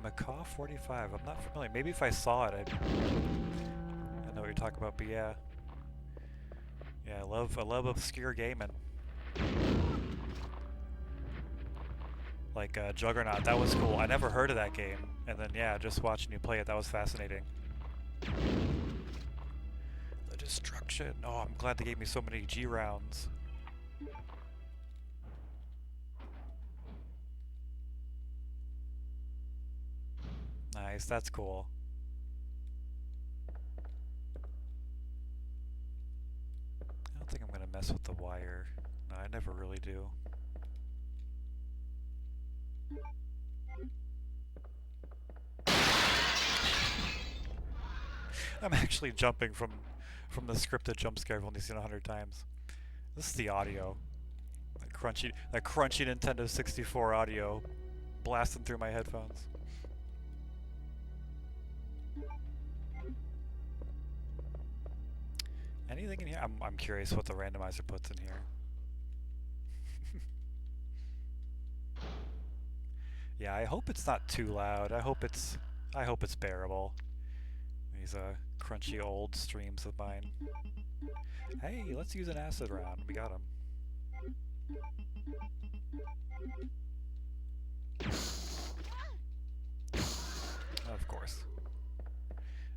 Macaw 45. I'm not familiar. Maybe if I saw it, I know what you're talking about. But yeah, yeah, I love obscure gaming. Like Juggernaut, that was cool. I never heard of that game, and then yeah, just watching you play it, that was fascinating. The destruction. Oh, I'm glad they gave me so many G rounds. Nice, that's cool. I don't think I'm gonna mess with the wire. No, I never really do. I'm actually jumping from the scripted jump scare I've only seen 100 times. This is the audio. That crunchy Nintendo 64 audio blasting through my headphones. Anything in here? I'm curious what the randomizer puts in here. Yeah, I hope it's not too loud. I hope it's bearable. These crunchy old streams of mine. Hey, let's use an acid round. We got him. Of course.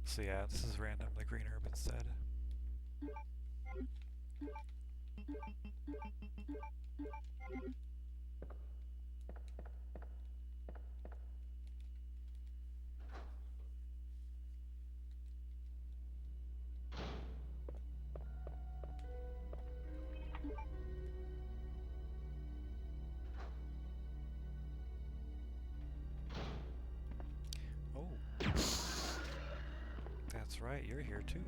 So yeah, this is random, the green herb instead. Oh. That's right, you're here too.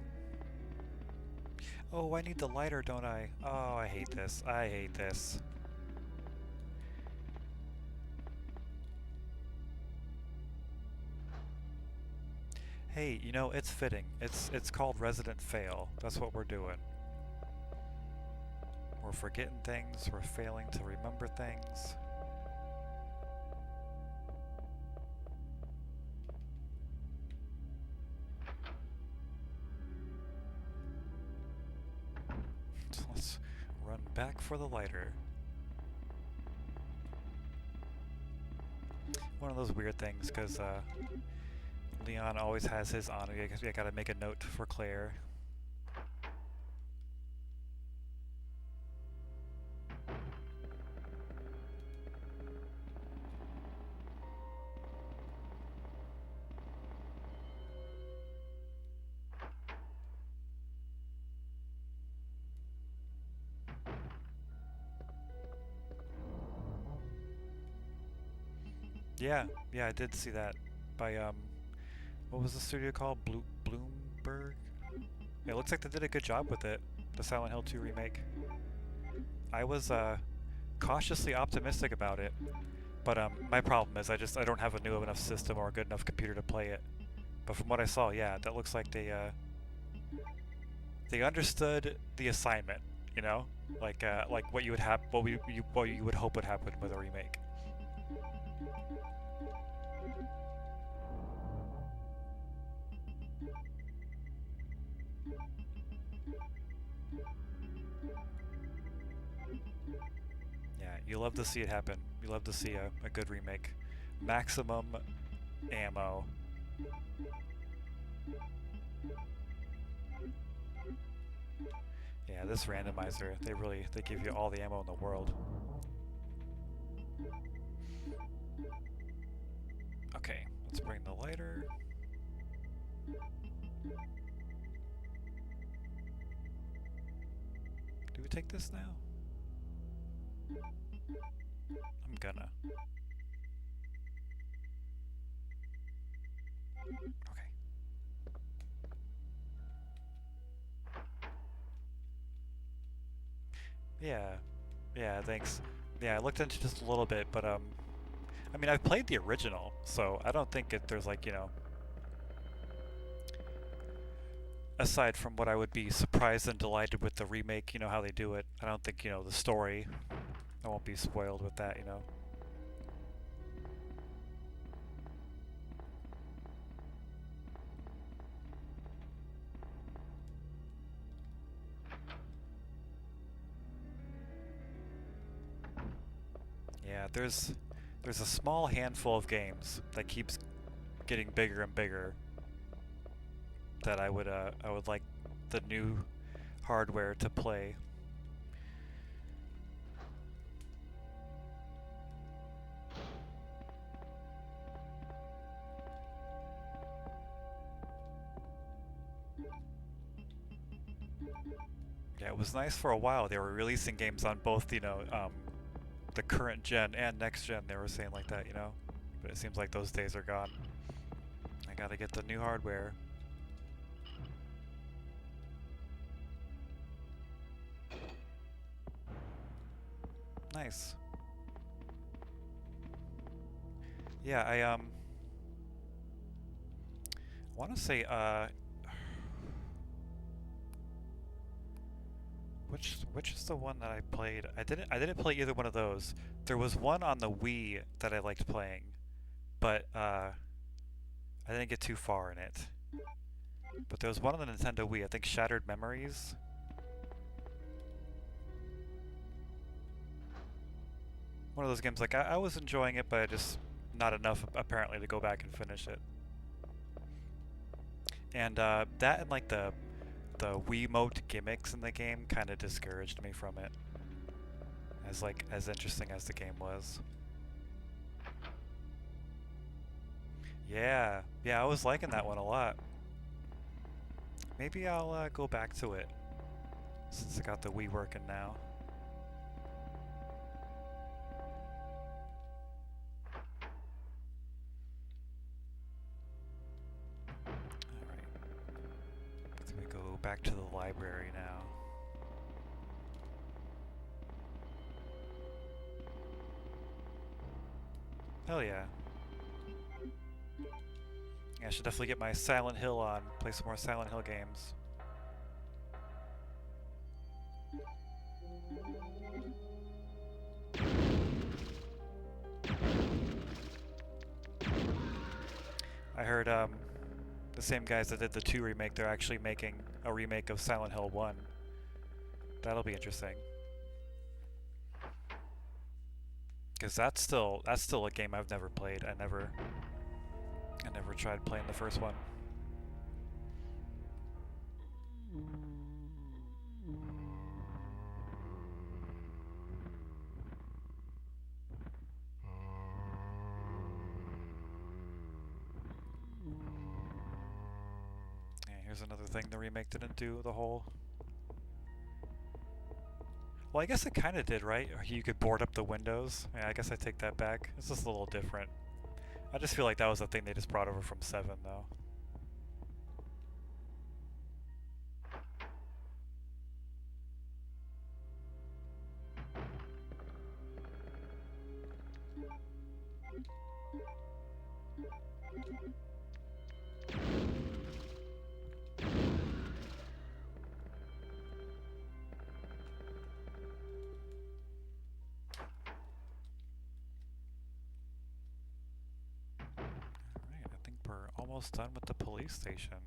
Oh, I need the lighter, don't I? Oh, I hate this. I hate this. Hey, you know, it's fitting. It's called Resident Fail. That's what we're doing. We're forgetting things, we're failing to remember things. So let's run back for the lighter. One of those weird things, because Leon always has his on. I gotta make a note for Claire. Yeah, I did see that by what was the studio called? Bloomberg? It looks like they did a good job with it, the Silent Hill 2 remake. I was cautiously optimistic about it, but my problem is I don't have a new enough system or a good enough computer to play it. But from what I saw, yeah, that looks like they understood the assignment, you know, like what you would have, what you would hope would happen with a remake. Yeah, you love to see it happen. You love to see a good remake. Maximum ammo. Yeah, this randomizer, they give you all the ammo in the world. Okay, let's bring the lighter. Do we take this now? I'm gonna. Okay. Yeah. Yeah, thanks. Yeah, I looked into just a little bit, but I mean, I've played the original, so I don't think there's like, you know, aside from what I would be surprised and delighted with the remake, you know, how they do it, I don't think, you know, the story, I won't be spoiled with that, you know. Yeah, there's a small handful of games that keeps getting bigger and bigger that I would like the new hardware to play. Yeah, it was nice for a while. They were releasing games on both, you know, the current gen and next gen. They were saying like that, you know, but it seems like those days are gone. I gotta get the new hardware. Nice. Yeah, I want to say which is the one that I played? I didn't play either one of those. There was one on the Wii that I liked playing, but I didn't get too far in it. But there was one on the Nintendo Wii, I think Shattered Memories. One of those games, like, I was enjoying it, but just not enough, apparently, to go back and finish it. And that and, like, the Wiimote gimmicks in the game kind of discouraged me from it. As interesting as the game was. Yeah, I was liking that one a lot. Maybe I'll go back to it, since I got the Wii working now. Alright. So we go back to the library now. Hell yeah. Yeah, I should definitely get my Silent Hill on, play some more Silent Hill games. I heard the same guys that did the 2 remake, they're actually making a remake of Silent Hill 1. That'll be interesting. Because that's still a game I've never played. I never tried playing the first one. Yeah, here's another thing the remake didn't do, the whole... Well, I guess it kind of did, right? You could board up the windows. Yeah, I guess I take that back. It's just a little different. I just feel like that was a thing they just brought over from 7, though. Alright, I think we're almost done with the police station.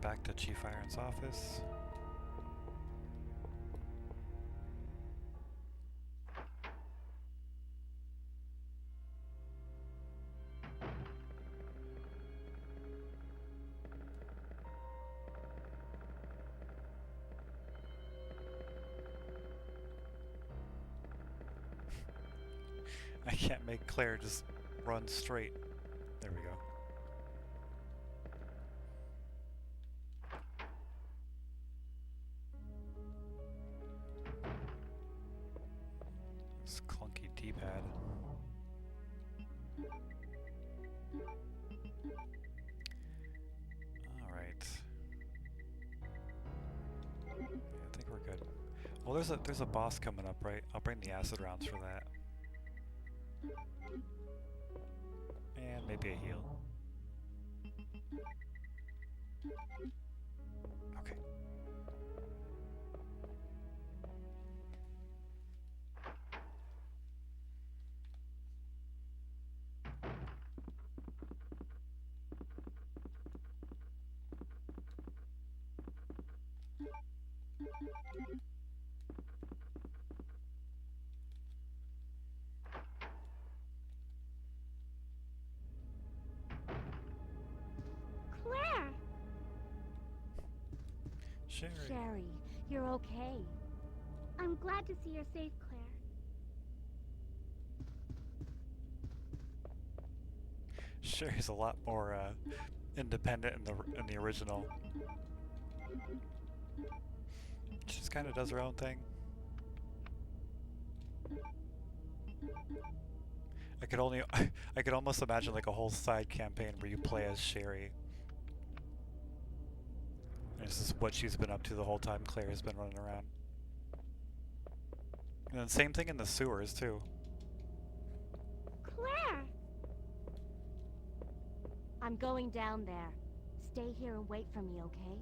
back to Chief Iron's office. I can't make Claire just run straight. There we go. This clunky D-pad. Alright. Yeah, I think we're good. Well, there's a boss coming up, right? I'll bring the acid rounds for that. And maybe a heal. Okay. Claire! Sherry. Sherry, you're okay. I'm glad to see you're safe, Claire. Sherry's a lot more independent in the original. She just kind of does her own thing. I could almost imagine like a whole side campaign where you play as Sherry. And this is what she's been up to the whole time Claire has been running around. And then same thing in the sewers too. Claire! I'm going down there. Stay here and wait for me, okay?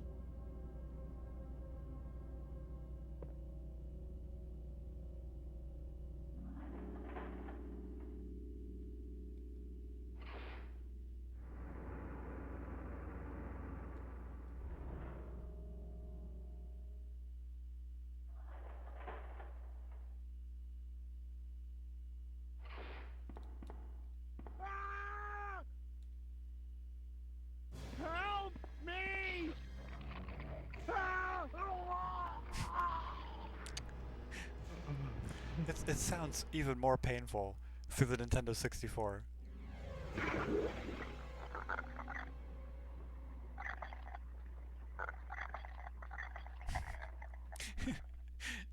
Help me! Help! It sounds even more painful through the Nintendo 64.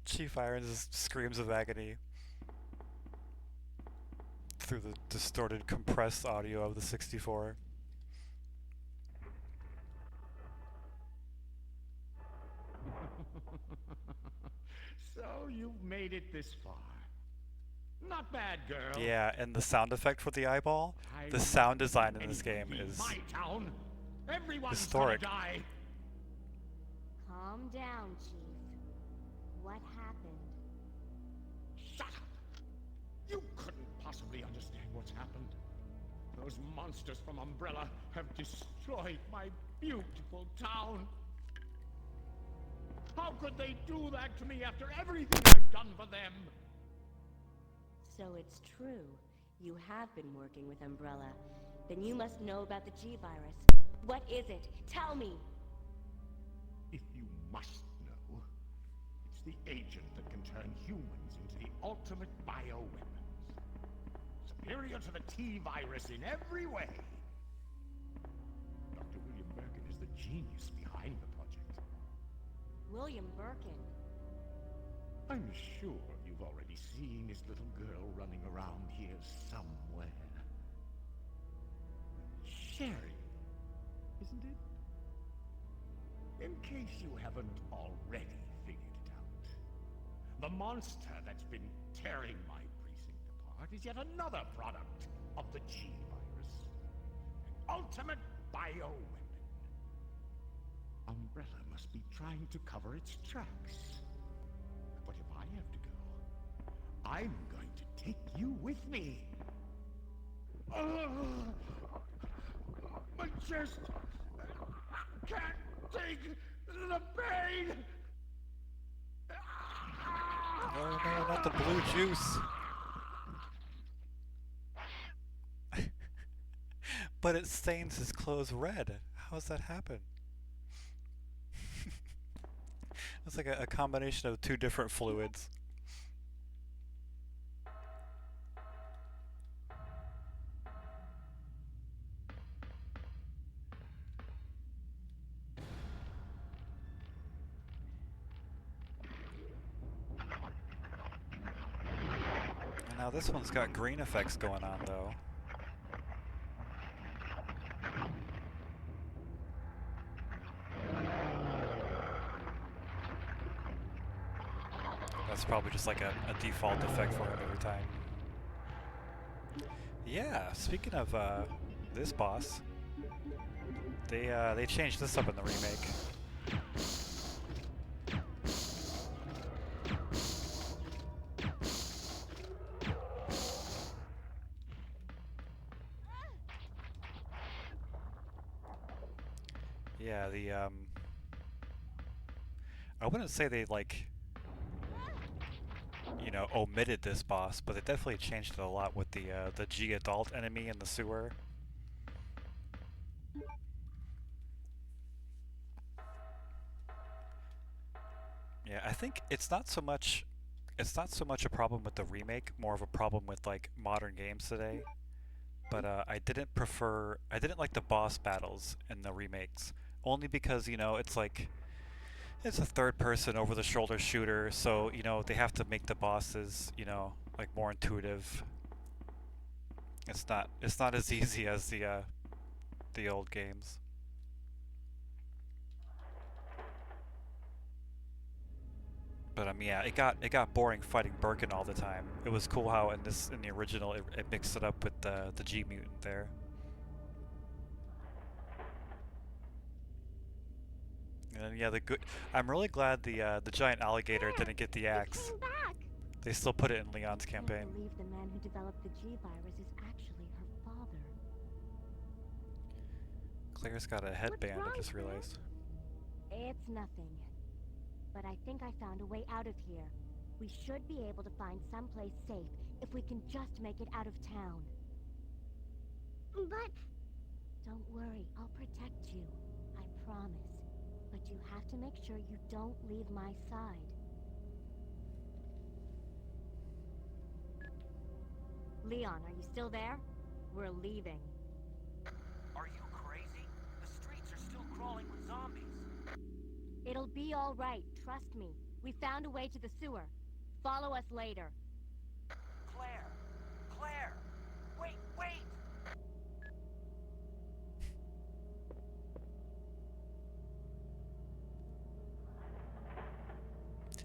Chief Irons screams of agony through the distorted, compressed audio of the 64. So you've made it this far. Not bad, girl. Yeah, and the sound effect for the eyeball, I the sound won't design let in this anyone game leave is my town. Everyone's historic. gonna die. Calm down, Chief. What happened? Shut up! You couldn't possibly understand what's happened. Those monsters from Umbrella have destroyed my beautiful town. How could they do that to me after everything I've done for them? So it's true. You have been working with Umbrella. Then you must know about the G-Virus. What is it? Tell me! If you must know, it's the agent that can turn humans into the ultimate bioweapons. Superior to the T-Virus in every way. Dr. William Birkin is the genius behind the project. William Birkin. I'm sure you've already seen this little girl running around here somewhere. Sherry, isn't it? In case you haven't already figured it out, the monster that's been tearing my precinct apart is yet another product of the G-Virus. An ultimate bioweapon. Umbrella must be trying to cover its tracks. But if I have to go, I'm going to take you with me. My chest can't take the pain! Oh no, not the blue juice. But it stains his clothes red. How does that happen? It's like a combination of two different fluids. And now this one's got green effects going on though. That's probably just like a default effect for him every time. Yeah, speaking of this boss, they changed this up in the remake. Yeah, I wouldn't say they like, you know, omitted this boss, but they definitely changed it a lot with the G adult enemy in the sewer. Yeah, I think it's not so much a problem with the remake, more of a problem with like modern games today. But I didn't like the boss battles in the remakes, only because, you know, it's like it's a third person over the shoulder shooter, so, you know, they have to make the bosses, you know, like more intuitive. It's not as easy as the old games. But yeah, it got boring fighting Birkin all the time. It was cool how in the original it mixed it up with the G mutant there. And yeah, I'm really glad the giant alligator didn't get the axe. It came back! They still put it in Leon's I can't campaign. believe the man who developed the G virus is actually her father. Claire's got a headband, wrong, I just Claire? realized. It's nothing. But I think I found a way out of here. We should be able to find someplace safe if we can just make it out of town. But Don't worry, I'll protect you. I promise. But you have to make sure you don't leave my side. Leon, are you still there? We're leaving. Are you crazy? The streets are still crawling with zombies. It'll be all right, trust me. We found a way to the sewer. Follow us later. Claire! Claire! Wait, wait!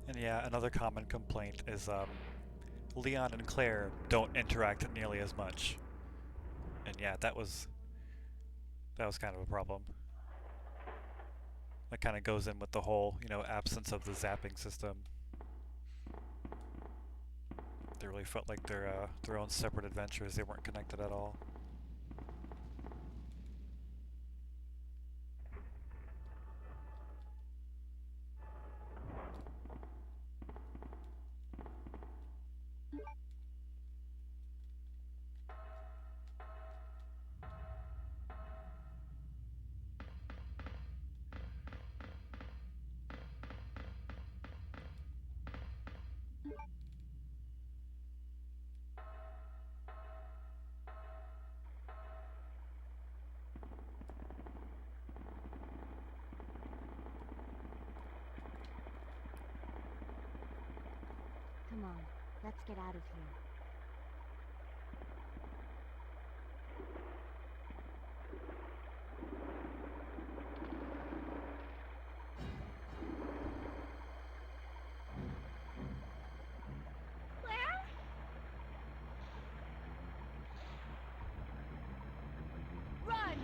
And yeah, another common complaint is Leon and Claire don't interact nearly as much. And yeah, that was kind of a problem. That kind of goes in with the whole, you know, absence of the zapping system. They really felt like their own separate adventures. They weren't connected at all. Come on, let's get out of here. Claire? Run!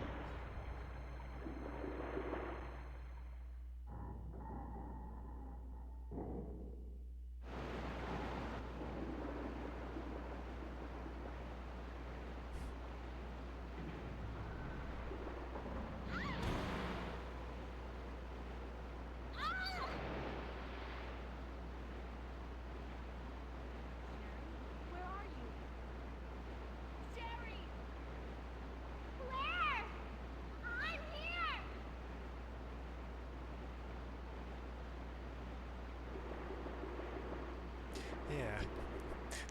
Yeah.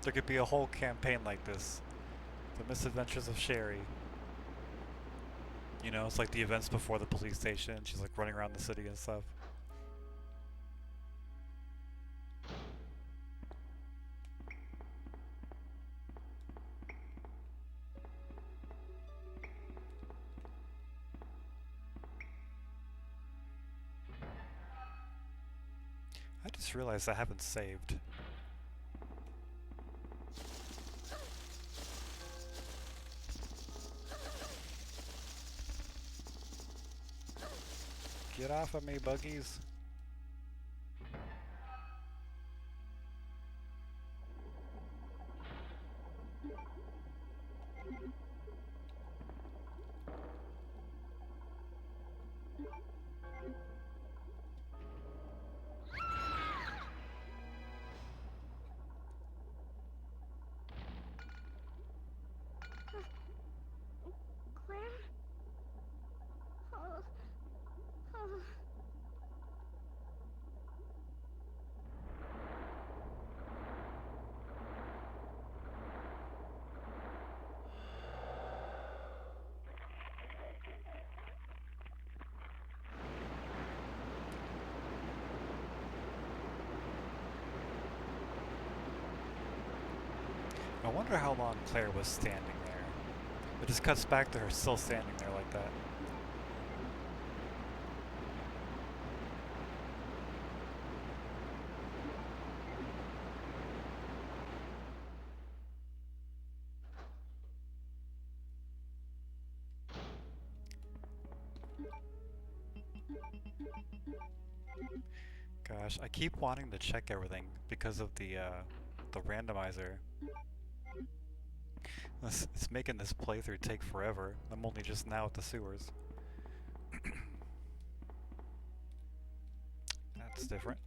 There could be a whole campaign like this. The Misadventures of Sherry. You know, it's like the events before the police station. She's like running around the city and stuff. I just realized I haven't saved. Get off of me, buggies. Claire? Oh. Oh. I wonder how long Claire was standing there. It just cuts back to her still standing there like that. Gosh, I keep wanting to check everything because of the randomizer. It's making this playthrough take forever. I'm only just now at the sewers. That's different.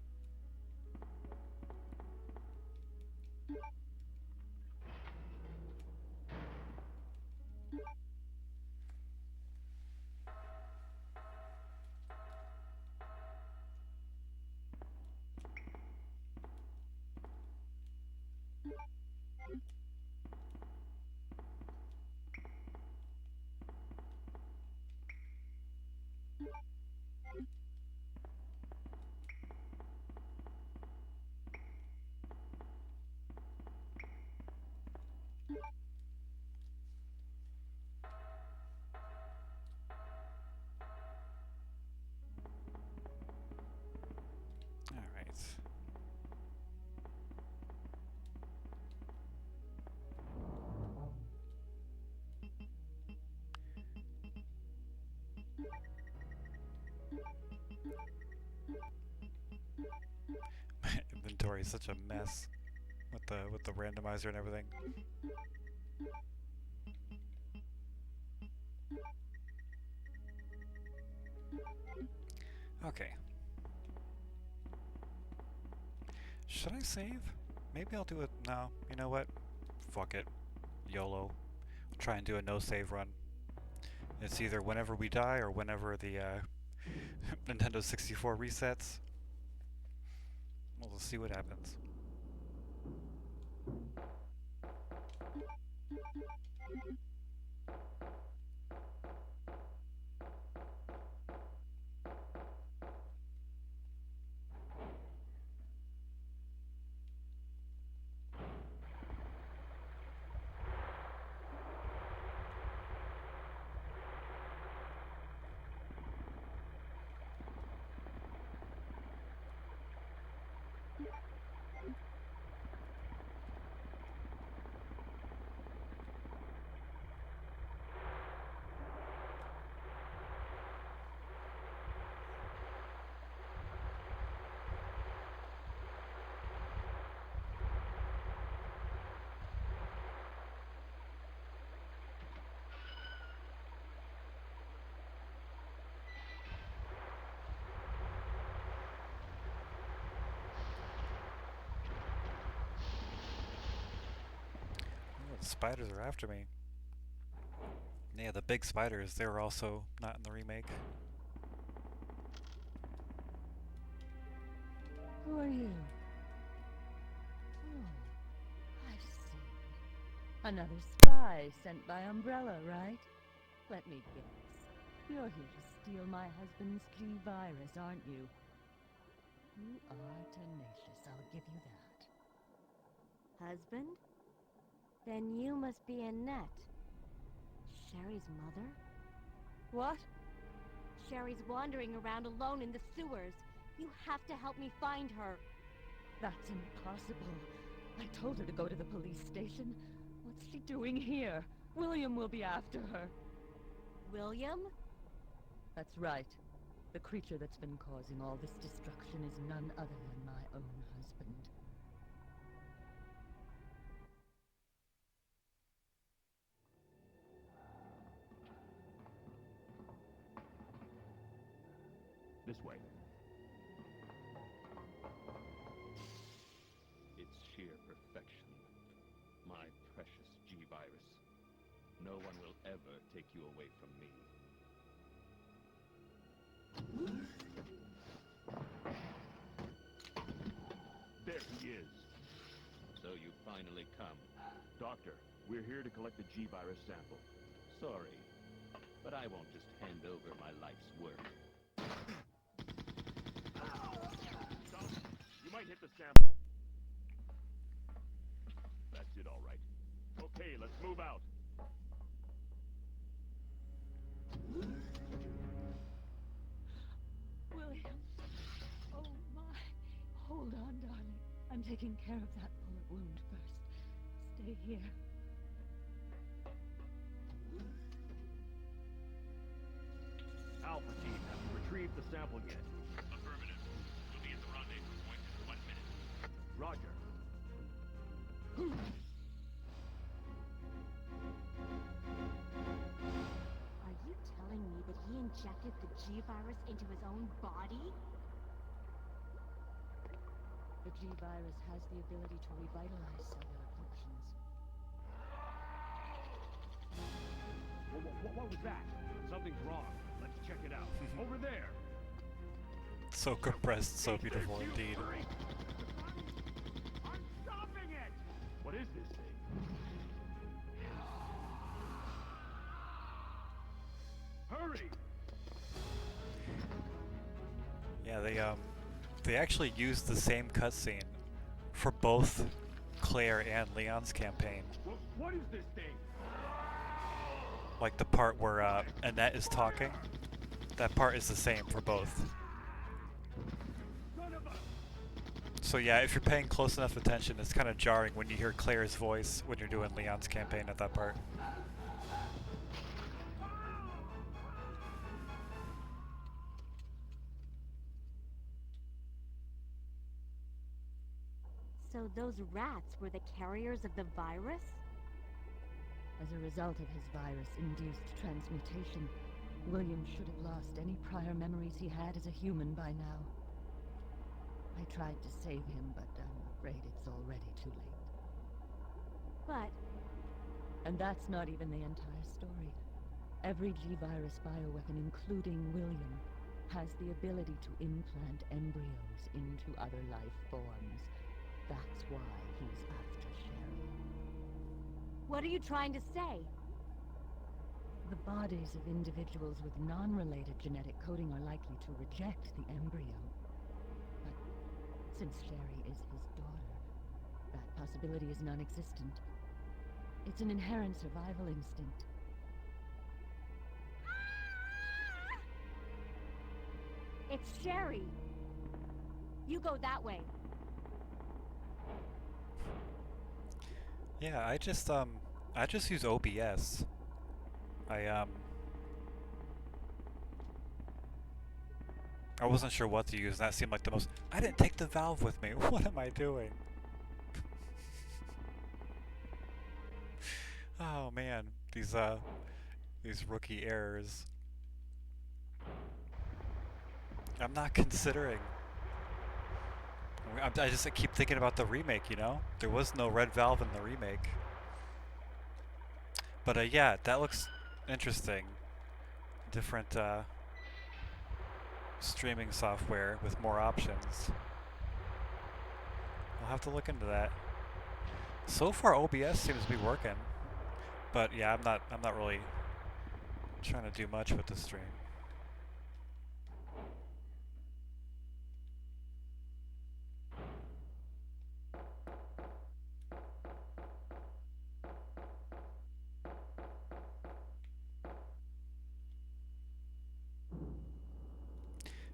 Alright. My inventory is such a mess with the randomizer and everything. Okay. Should I save? Maybe I'll do it. No, you know what? Fuck it. YOLO. I'll try and do a no save run. It's either whenever we die or whenever the Nintendo 64 resets. We'll see what happens. Oh, the spiders are after me. Yeah, the big spiders, they were also not in the remake. Who are you? Oh. Another spy sent by Umbrella, right? Let me guess. You're here to steal my husband's G-Virus, aren't you? You are tenacious, I'll give you that. Husband? Then you must be Annette. Sherry's mother? What? Sherry's wandering around alone in the sewers. You have to help me find her. That's impossible. I told her to go to the police station. What's she doing here? William will be after her. William? That's right. The creature that's been causing all this destruction is none other than my own husband. This way. It's sheer perfection. My precious G-Virus. No one will ever take you away from me. There he is. So you finally come. Doctor, we're here to collect the G-Virus sample. Sorry, but I won't just hand over my life's work. Stop. You might hit the sample. That's it, all right. Okay, let's move out. William. Oh, my. Hold on, darling. I'm taking care of that bullet wound first. Stay here. Alpha team, have you retrieved the sample yet? Affirmative. We'll be at the rendezvous point in 1 minute. Roger. Are you telling me that he injected the G-Virus into his own body? The G-Virus has the ability to revitalize cellular functions. What was that? Something's wrong. Let's check it out. Over there. So compressed, so beautiful indeed. I'm stopping it! What is this thing? Hurry! Yeah, they actually used the same cutscene for both Claire and Leon's campaign. What is this thing? Like the part where Annette is talking, that part is the same for both. Son of a... So yeah, if you're paying close enough attention, it's kind of jarring when you hear Claire's voice when you're doing Leon's campaign at that part. So those rats were the carriers of the virus? As a result of his virus-induced transmutation, William should have lost any prior memories he had as a human by now. I tried to save him, but I'm afraid it's already too late. But... And that's not even the entire story. Every G-Virus bioweapon, including William, has the ability to implant embryos into other life forms. That's why he's after Sherry. what are you trying to say? The bodies of individuals with non-related genetic coding are likely to reject the embryo. But since Sherry is his daughter, that possibility is non-existent. It's an inherent survival instinct. It's Sherry. You go that way. Yeah, I just use OBS. I wasn't sure what to use, and that seemed like the most... I didn't take the valve with me. What am I doing? Oh man, these rookie errors. I'm not considering. I just keep thinking about the remake, you know? There was no red valve in the remake. But yeah, that looks interesting. Different streaming software with more options. I'll have to look into that. So far OBS seems to be working. But yeah, I'm not really trying to do much with the stream.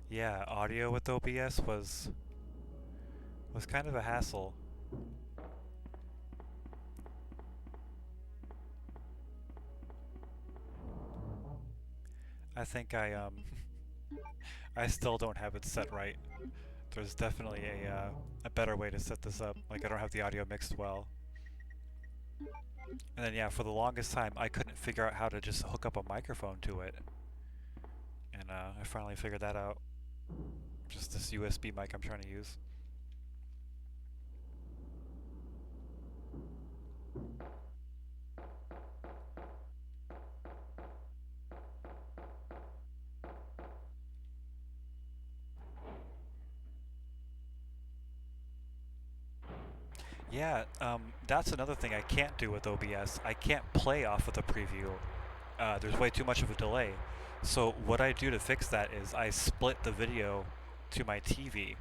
Yeah, audio with OBS was kind of a hassle. I think I still don't have it set right. There's definitely a better way to set this up. Like I don't have the audio mixed well. And then yeah, for the longest time I couldn't figure out how to just hook up a microphone to it. And I finally figured that out. Just this USB mic I'm trying to use. Yeah, that's another thing I can't do with OBS. I can't play off of the preview. There's way too much of a delay. So what I do to fix that is I split the video to my TV.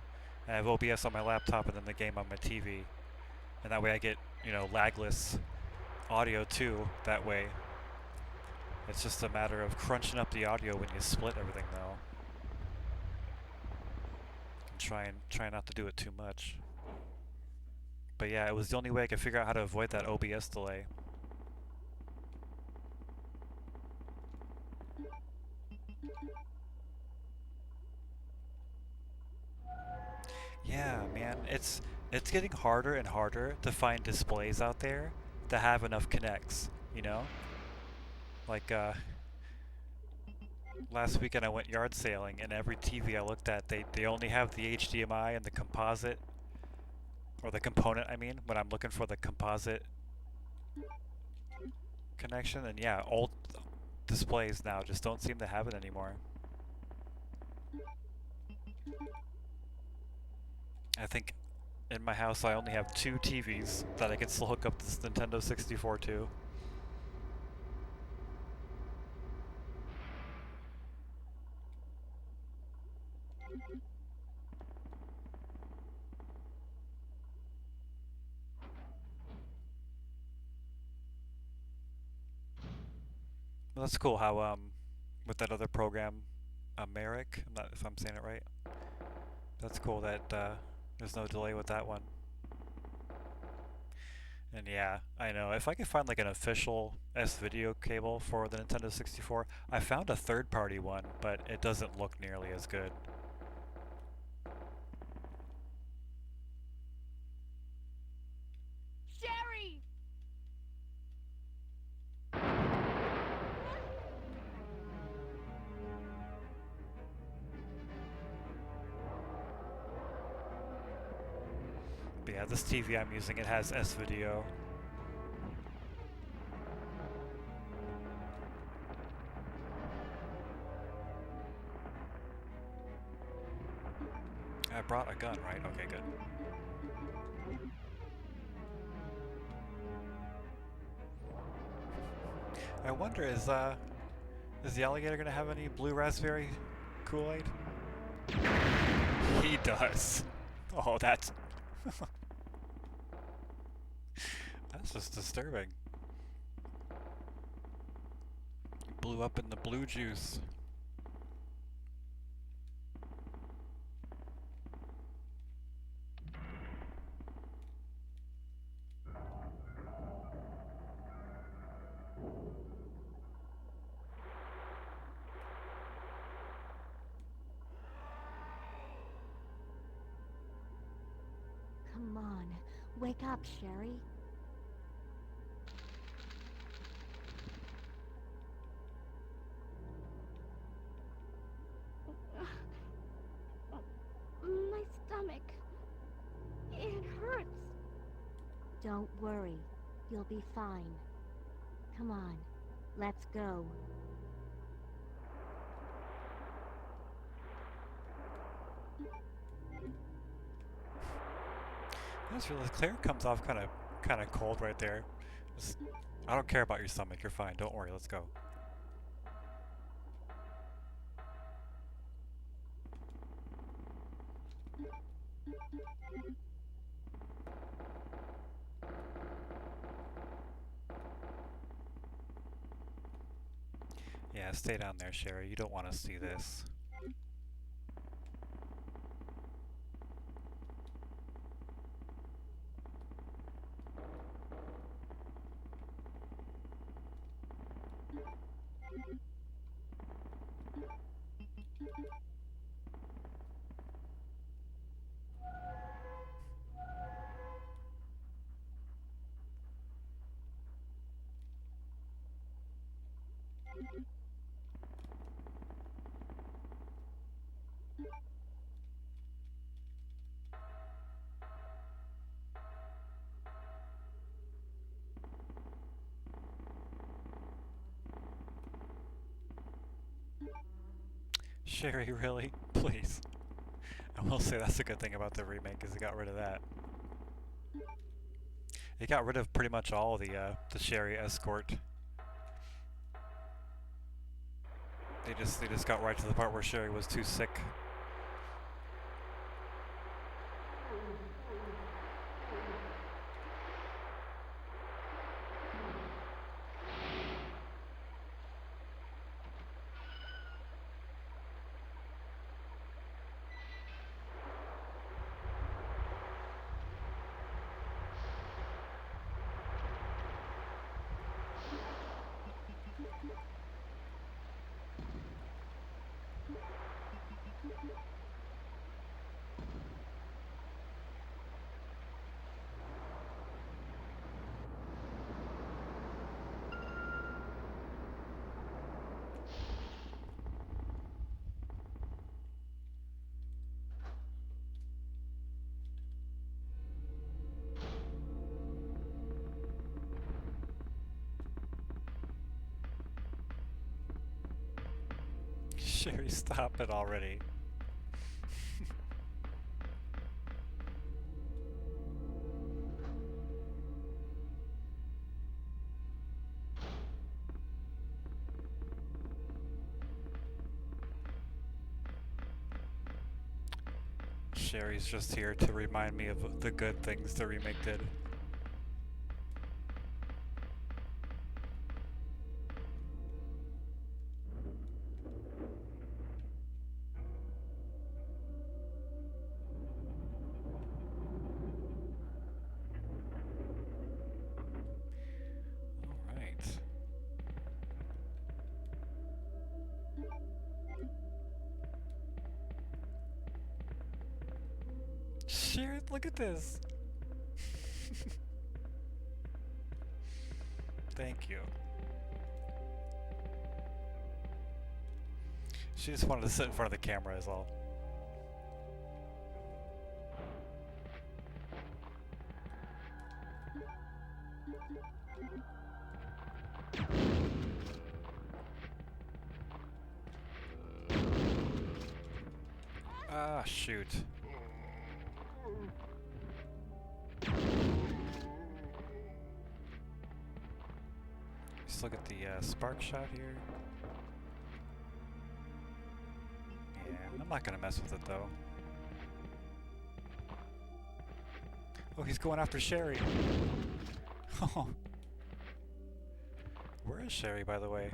I have OBS on my laptop and then the game on my TV. And that way I get, you know, lagless audio too, that way. It's just a matter of crunching up the audio when you split everything though. And try not to do it too much. But yeah, it was the only way I could figure out how to avoid that OBS delay. Yeah, man, it's getting harder and harder to find displays out there that have enough connects, you know? Like last weekend I went yard sailing and every TV I looked at, they only have the HDMI and the composite, or the component I mean, when I'm looking for the composite connection. And yeah, old displays now just don't seem to have it anymore. I think in my house I only have 2 TVs that I can still hook up this Nintendo 64 to. Well, that's cool how with that other program, Merrick, I'm not if I'm saying it right. That's cool that there's no delay with that one. And yeah, I know, if I could find like an official S-video cable for the Nintendo 64, I found a third-party one, but it doesn't look nearly as good. Sherry! But yeah, this TV I'm using, it has S-video. I brought a gun, right? Okay, good. I wonder, is the alligator gonna have any blue raspberry Kool-Aid? He does. Oh, that's that's just disturbing. He blew up in the blue juice. Come on, wake up, Sherry. My stomach. It hurts. Don't worry, you'll be fine. Come on, let's go. That's really Claire comes off kind of cold right there. Just I don't care about your stomach, you're fine, don't worry, let's go. Yeah, stay down there, Sherry, you don't want to see this. Sherry, really? Please. I will say that's a good thing about the remake, is it got rid of that. It got rid of pretty much all the Sherry escort. They just got right to the part where Sherry was too sick. Sherry, stop it already. Sherry's just here to remind me of the good things the remake did. Alright. Sherry, look at this! Thank you. She just wanted to sit in front of the camera is all. Ah, shoot. Just look at the spark shot here. Yeah, I'm not gonna mess with it though. Oh, he's going after Sherry. Oh. Where is Sherry, by the way?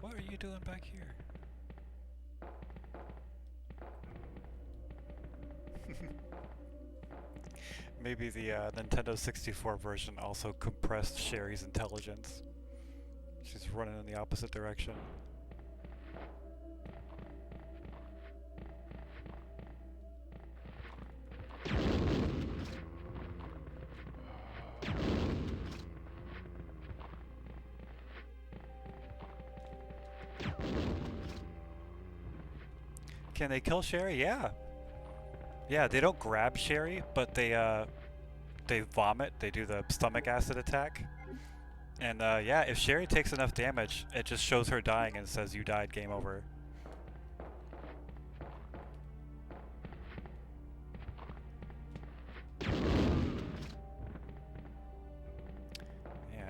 What are you doing back here? Maybe the Nintendo 64 version also compressed Sherry's intelligence. She's running in the opposite direction. Can they kill Sherry? Yeah. Yeah, they don't grab Sherry, but they vomit. They do the stomach acid attack. And yeah, if Sherry takes enough damage, it just shows her dying and says you died, game over. Yeah,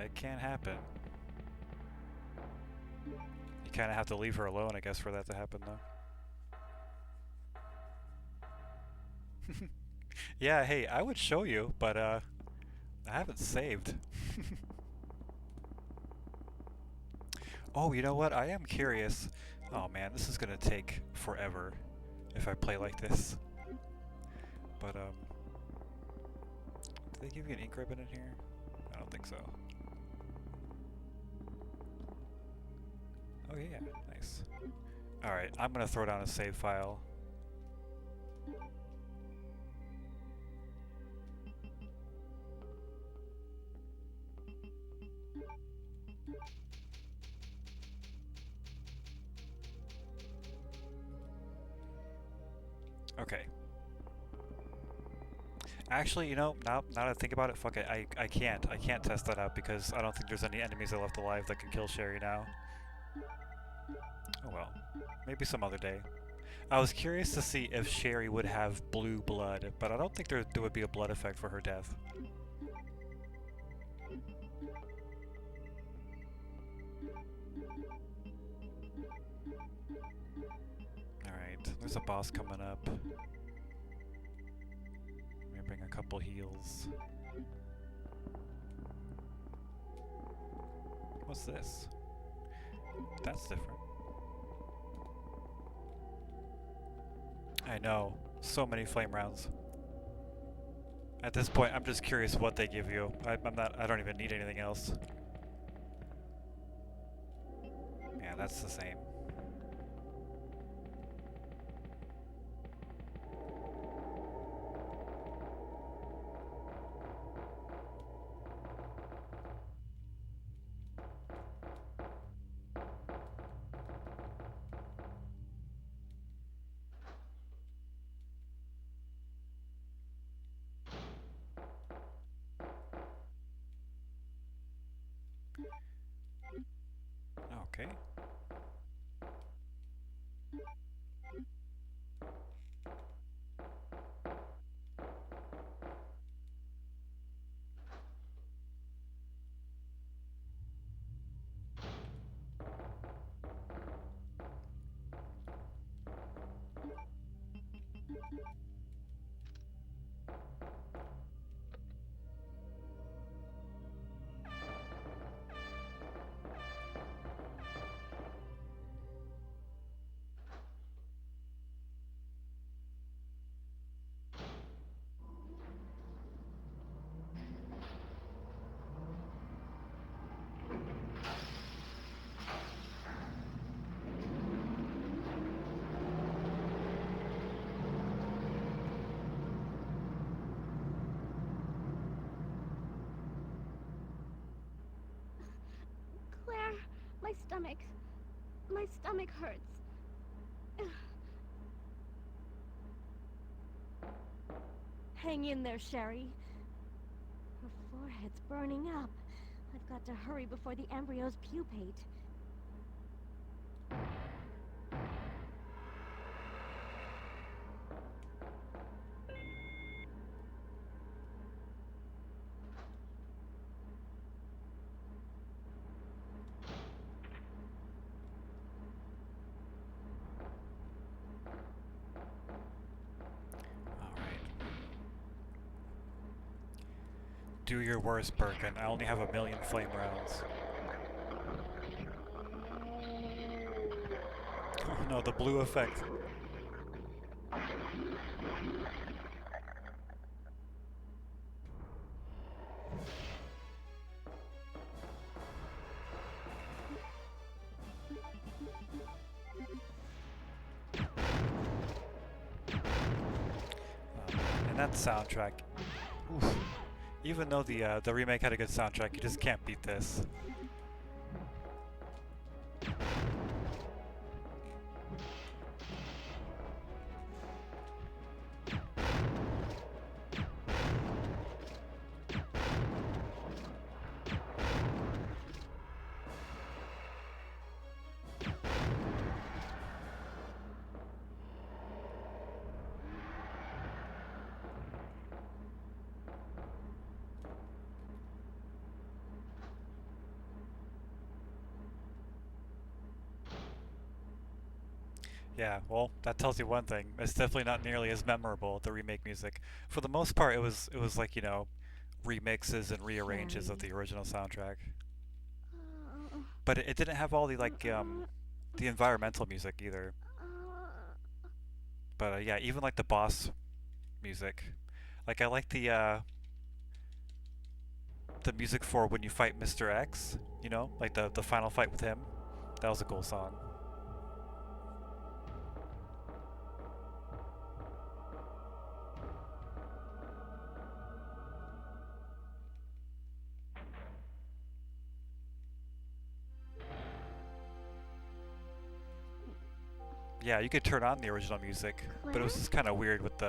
it can happen. kind of have to leave her alone, I guess, for that to happen, though. Yeah, hey, I would show you, but I haven't saved. Oh, you know what? I am curious. Oh man, this is gonna take forever if I play like this. But do they give you an ink ribbon in here? I don't think so. Oh yeah, nice. Alright, I'm gonna throw down a save file. Okay. Actually, you know, now that I think about it, fuck it, I can't test that out because I don't think there's any enemies left alive that can kill Sherry now. Oh well, maybe some other day. I was curious to see if Sherry would have blue blood, but I don't think there would be a blood effect for her death. Alright, there's a boss coming up. Let me bring a couple heals. What's this? That's different. I know, so many flame rounds. At this point, I'm just curious what they give you. I don't even need anything else. Yeah, that's the same. Okay. Claire, my stomach hurts. Hang in there, Sherry. Her forehead's burning up. I've got to hurry before the embryos pupate. Do your worst, Birkin. I only have 1,000,000 flame rounds. Oh no, the blue effect. And that soundtrack. Oof. Even though the remake had a good soundtrack, you just can't beat this. Yeah, well, that tells you one thing. It's definitely not nearly as memorable, the remake music. For the most part, it was like, remixes and rearranges of Sherry. the original soundtrack. Uh, But it didn't have all the like uh, the environmental music either. But yeah, even like the boss music. Like I like the music for when you fight Mr. X, like the final fight with him. That was a cool song. Yeah, you could turn on the original music, but it was Claire? just kind of weird with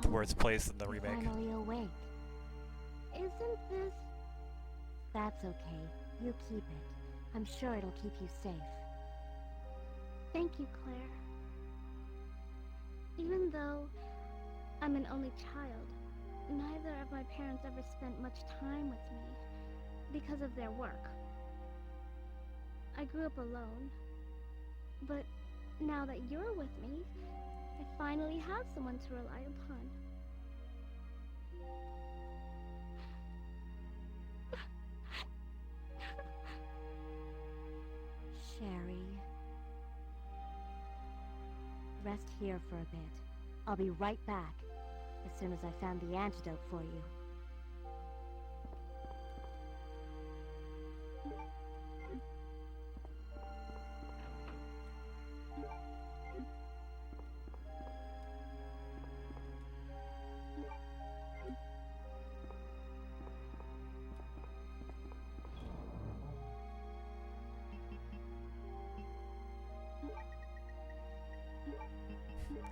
where it's placed in the You're remake. finally awake. Isn't this... That's okay. You keep it. I'm sure it'll keep you safe. Thank you, Claire. Even though I'm an only child, neither of my parents ever spent much time with me because of their work. I grew up alone. But now that you're with me, I finally have someone to rely upon. Sherry. Rest here for a bit. I'll be right back, as soon as I found the antidote for you.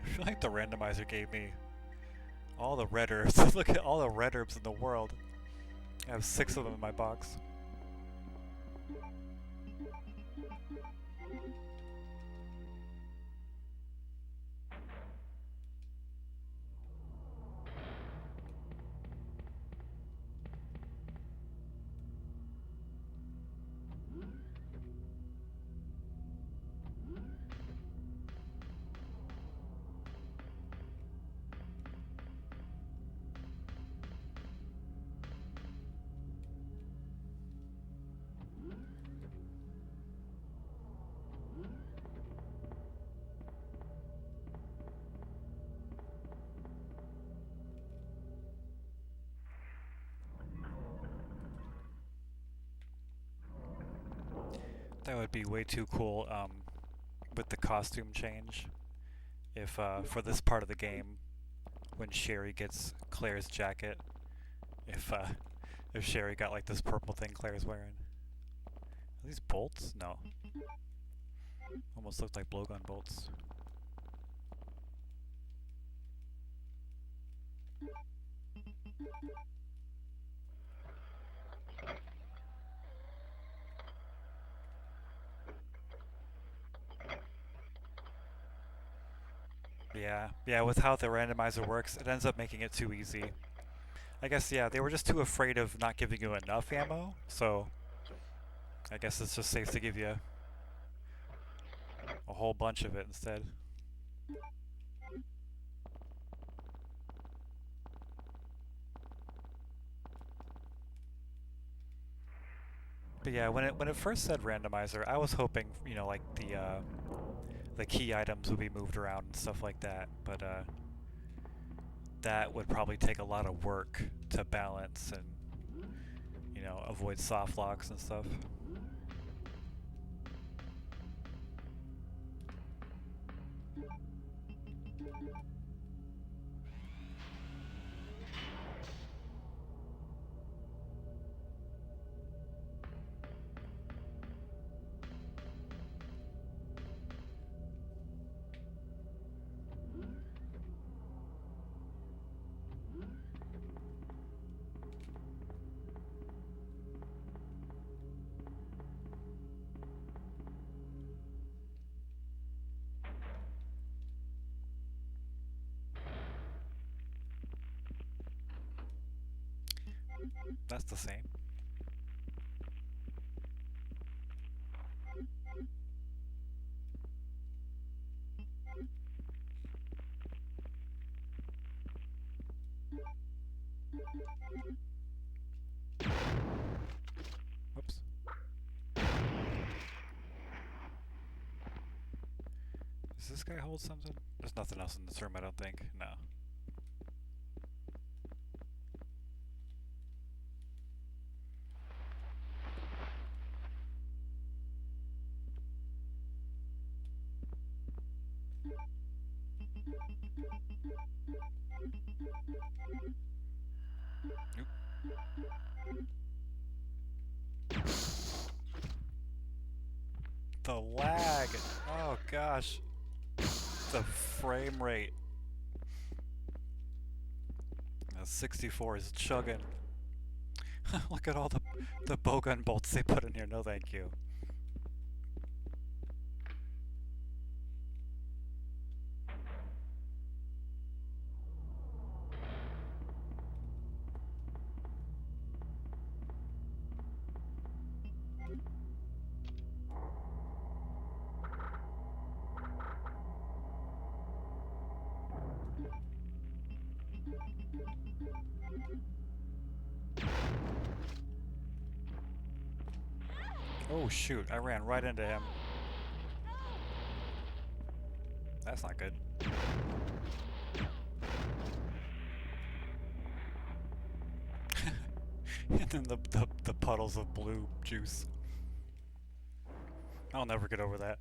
I feel like the randomizer gave me all the red herbs. Look at all the red herbs in the world. I have 6 of them in my box. That would be way too cool with the costume change. If for this part of the game, when Sherry gets Claire's jacket, if uh, if Sherry got like this purple thing Claire's wearing. Are these bolts? No. Almost looked like blowgun bolts. Yeah, with how the randomizer works, it ends up making it too easy. I guess, yeah, they were just too afraid of not giving you enough ammo, so I guess it's just safe to give you a whole bunch of it instead. But yeah, when it first said randomizer, I was hoping, like the key items would be moved around and stuff like that, but that would probably take a lot of work to balance and, avoid soft locks and stuff. That's the same. Whoops. Does this guy hold something? There's nothing else in this room, I don't think. No. Nope. The lag! Oh gosh. The frame rate. The 64 is chugging. Look at all the bowgun bolts they put in here. No thank you. Oh shoot, I ran right into him. That's not good. And then the puddles of blue juice. I'll never get over that.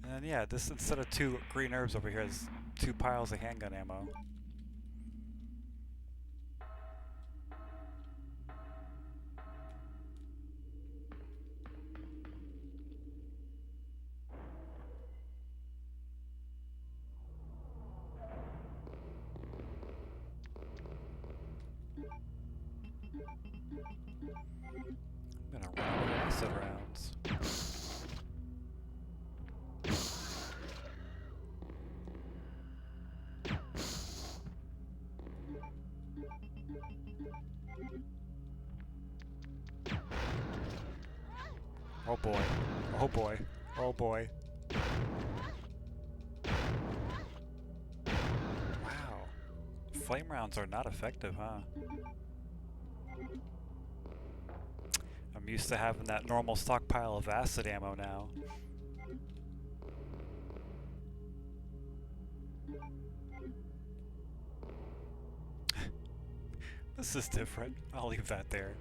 And yeah, this instead of 2 green herbs over here is 2 piles of handgun ammo. I'm gonna run out of acid rounds. Oh boy. Oh boy. Oh boy. Wow. Flame rounds are not effective, huh? I'm used to having that normal stockpile of acid ammo now. This is different. I'll leave that there.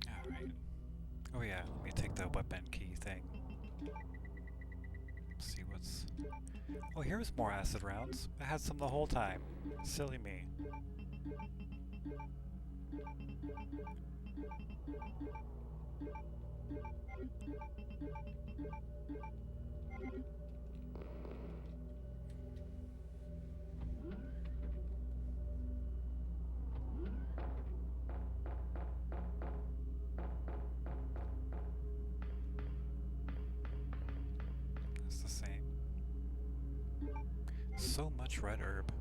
Alright. Oh yeah, let me take the weapon key thing. Let's see what's... Oh, here's more acid rounds. I had some the whole time. Silly me. It's the same. So much red herb.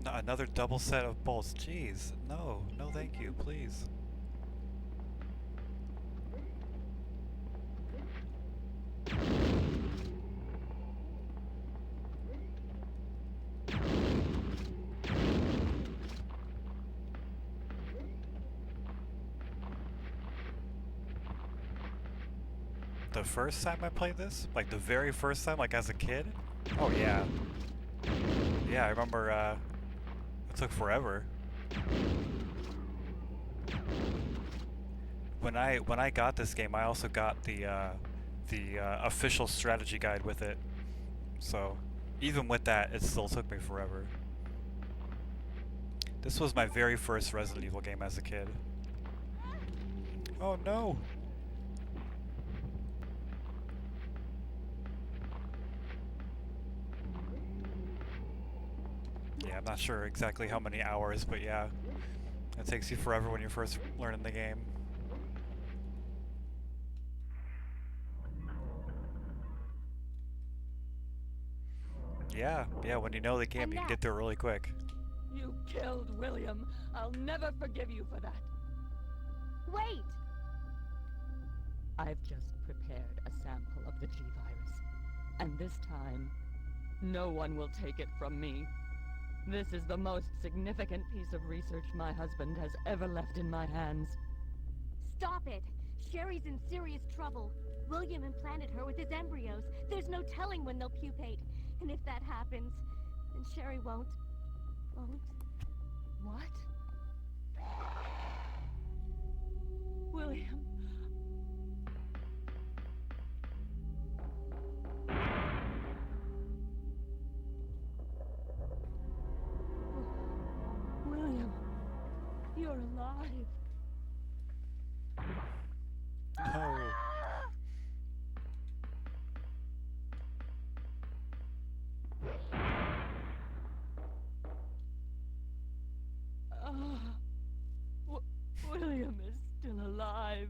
Another double set of bolts. Jeez, no, no thank you, please. The first time I played this, like the very first time, like as a kid, oh yeah. Yeah, I remember, it took forever. When I got this game, I also got the official strategy guide with it. So, even with that, it still took me forever. This was my very first Resident Evil game as a kid. Oh no! Yeah, I'm not sure exactly how many hours, but yeah. It takes you forever when you're first learning the game. Yeah, when you know the game, you can get through it really quick. You killed William. I'll never forgive you for that. Wait! I've just prepared a sample of the G-Virus. And this time, no one will take it from me. This is the most significant piece of research my husband has ever left in my hands. Stop it! Sherry's in serious trouble. William implanted her with his embryos. There's no telling when they'll pupate. And if that happens, then Sherry won't... What? William. William, you're alive. No. William is still alive.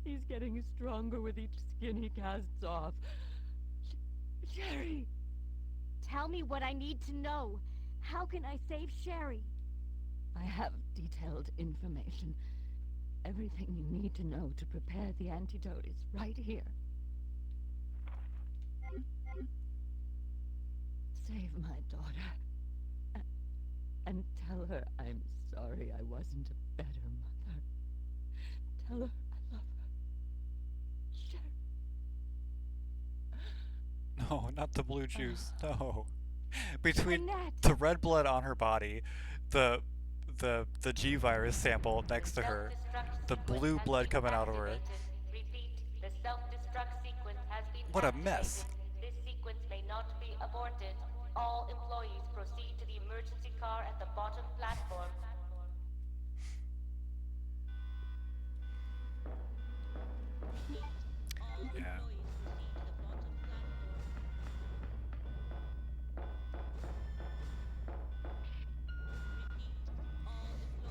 He's getting stronger with each skin he casts off. Sherry! Tell me what I need to know. How can I save Sherry? I have detailed information. Everything you need to know to prepare the antidote is right here. Save my daughter. And tell her I'm sorry I wasn't a better mother. Tell her I love her. Sherry. No, not the blue juice. No. Between Annette. the red blood on her body, the G-Virus sample next to her, the blue blood coming out of her. What a mess. This sequence may not be aborted. All employees proceed to the emergency car at the bottom platform. Yeah.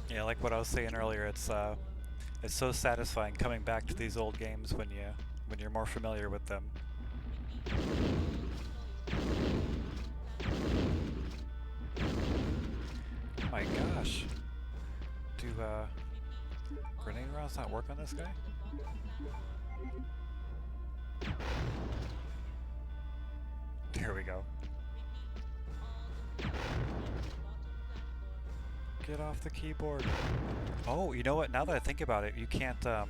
Yeah, like what I was saying earlier, it's so satisfying coming back to these old games when you're more familiar with them. My gosh. Do grenade rounds not work on this guy? There we go. Get off the keyboard. Oh, you know what? Now that I think about it, you can't, in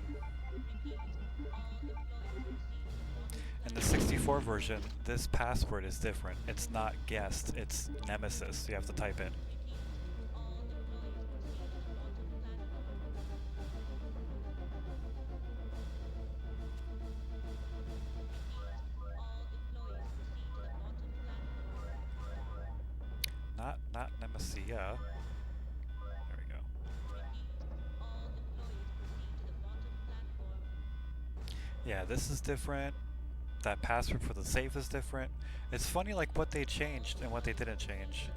the 64 version, this password is different. It's not guessed, it's Nemesis. You have to type in. Not Nemesia. There we go. Yeah, this is different. That password for the safe is different. It's funny like what they changed and what they didn't change.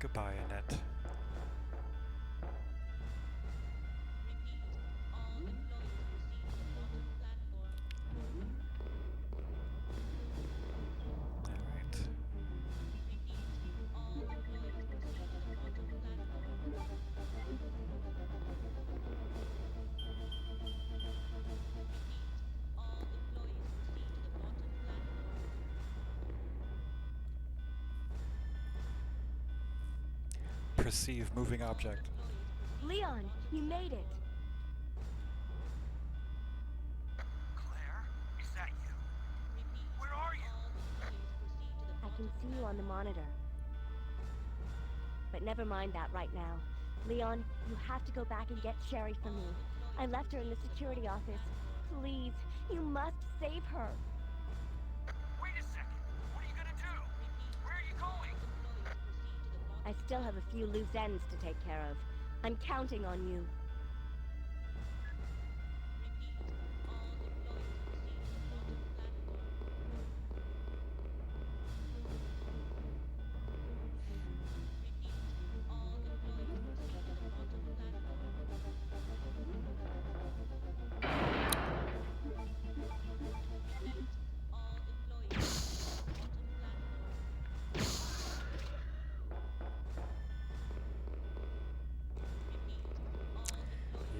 Goodbye, Annette. Alright. Perceive moving object. Leon, you made it. Claire, is that you? Where are you? I can see you on the monitor. But never mind that right now. Leon, you have to go back and get Sherry for me. I left her in the security office. Please, you must save her. Wait a second. What are you gonna do? Where are you going? I still have a few loose ends to take care of. I'm counting on you.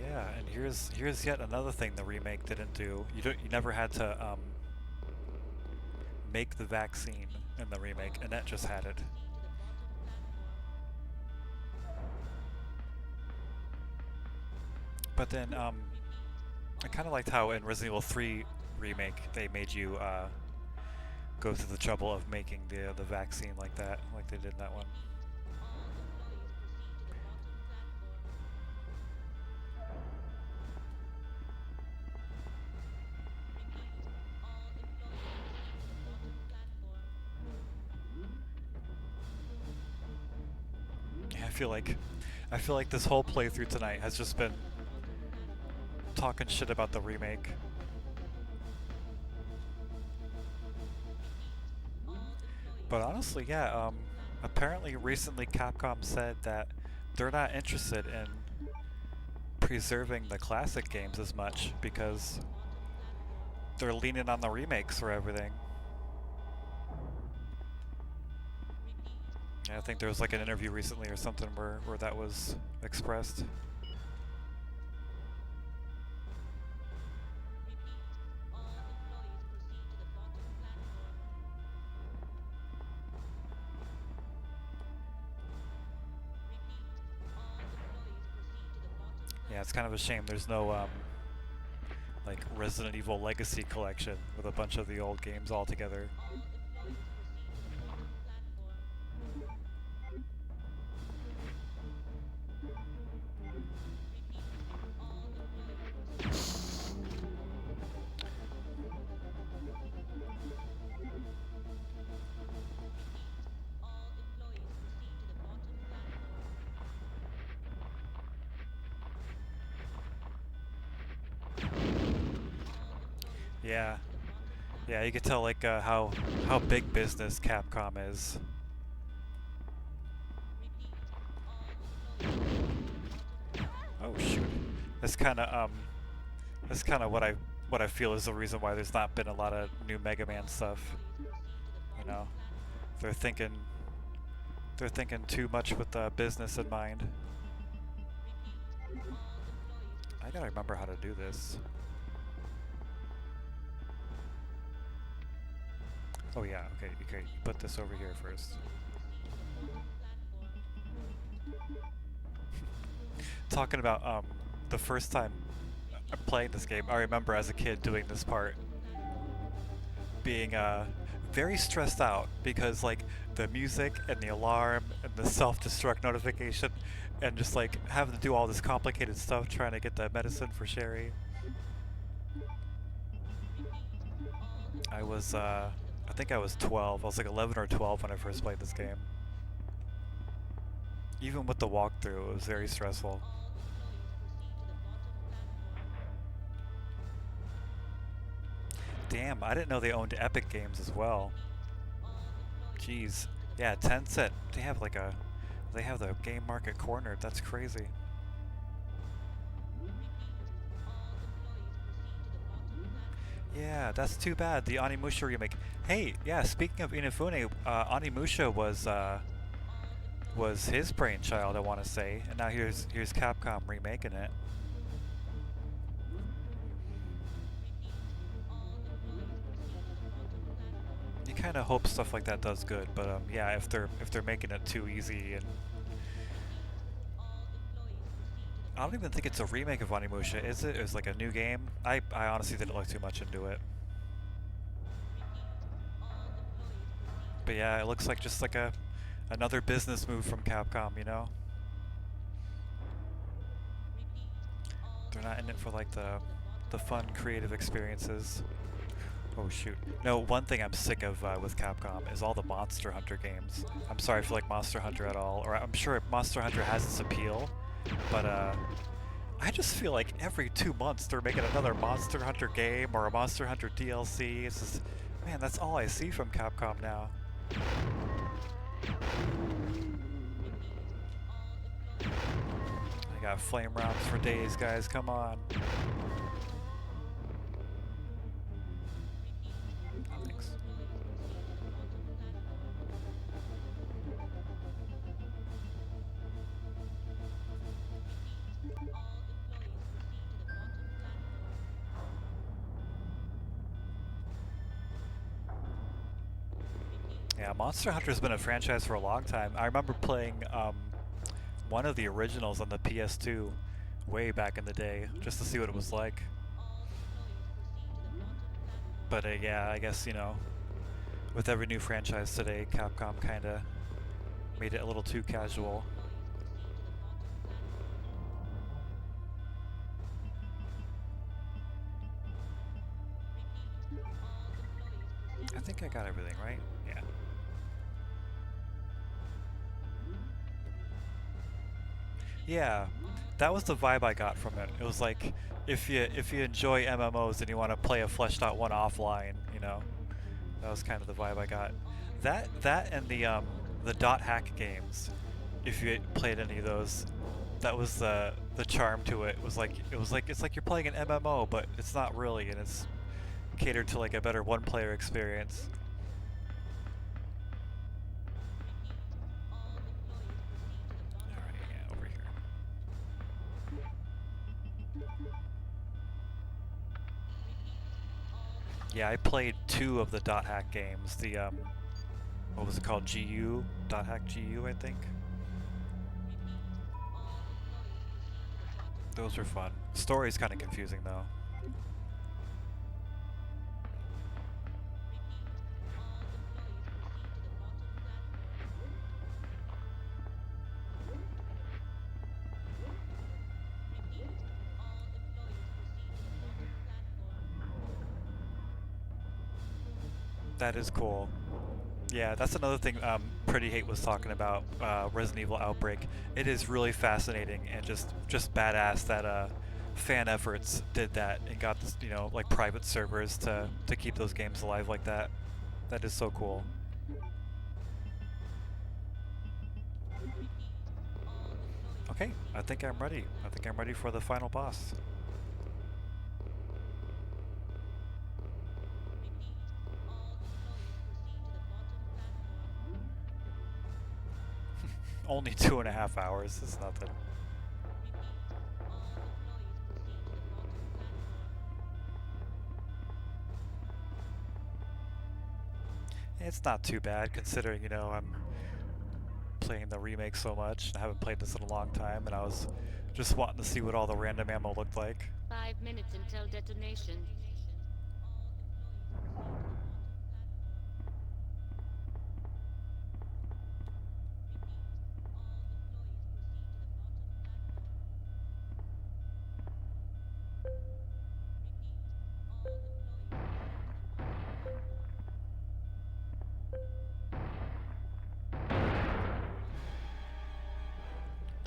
Yeah, and here's yet another thing the remake didn't do. You never had to make the vaccine in the remake. Annette just had it. But then I kind of liked how in Resident Evil 3 remake they made you go through the trouble of making the vaccine like that, like they did in that one. Yeah, I feel like this whole playthrough tonight has just been talking shit about the remake. But honestly, yeah, apparently recently Capcom said that they're not interested in preserving the classic games as much because they're leaning on the remakes for everything. Yeah, I think there was like an interview recently or something where that was expressed. Yeah, it's kind of a shame there's no like Resident Evil Legacy Collection with a bunch of the old games all together. Yeah, yeah, you could tell like how big business Capcom is. Oh shoot, that's kind of what I feel is the reason why there's not been a lot of new Mega Man stuff. You know, they're thinking too much with business in mind. I gotta remember how to do this. Oh yeah, okay, put this over here first. Talking about the first time playing this game, I remember as a kid doing this part, being very stressed out because like the music and the alarm and the self-destruct notification and just like having to do all this complicated stuff trying to get the medicine for Sherry. I think I was 12. I was like 11 or 12 when I first played this game. Even with the walkthrough, it was very stressful. Damn, I didn't know they owned Epic Games as well. Jeez. Yeah, Tencent. They have the game market cornered. That's crazy. Yeah, that's too bad. The Onimusha remake. Hey, yeah, speaking of Inafune, Onimusha was his brainchild, I want to say, and now here's Capcom remaking it. You kind of hope stuff like that does good, but yeah, if they're making it too easy, and I don't even think it's a remake of Onimusha, is it? It's like a new game. I honestly didn't look too much into it. But yeah, it looks like just like another business move from Capcom, you know? They're not in it for like the fun creative experiences. Oh shoot. No, one thing I'm sick of with Capcom is all the Monster Hunter games. I'm sorry if you like Monster Hunter at all, or I'm sure Monster Hunter has its appeal, but I just feel like every 2 months they're making another Monster Hunter game or a Monster Hunter DLC. It's just, man, that's all I see from Capcom now. I got flame rounds for days, guys, come on. Thanks. Yeah, Monster Hunter's been a franchise for a long time. I remember playing one of the originals on the PS2 way back in the day, just to see what it was like. But yeah, I guess, you know, with every new franchise today, Capcom kinda made it a little too casual. I think I got everything right. Yeah. Yeah, that was the vibe I got from it. It was like if you enjoy MMOs and you want to play a fleshed out one offline, you know, that was kind of the vibe I got. That and the dot hack games, if you played any of those, that was the charm to it. It's like you're playing an MMO, but it's not really, and it's catered to like a better one-player experience. Alright, yeah, over here. Yeah, I played 2 of the dot hack games. The what was it called? GU? Dot hack GU, I think. Those were fun. Story's kind of confusing though. That is cool. Yeah, that's another thing Pretty Hate was talking about, Resident Evil Outbreak. It is really fascinating and just badass that fan efforts did that and got, you know, like private servers to keep those games alive like that. That is so cool. Okay, I think I'm ready. I think I'm ready for the final boss. Only 2.5 hours, it's nothing. It's not too bad considering, you know, I'm playing the remake so much. I haven't played this in a long time, and I was just wanting to see what all the random ammo looked like. 5 minutes until detonation.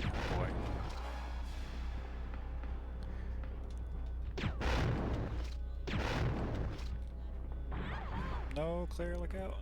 Oh boy. No, clear, look out.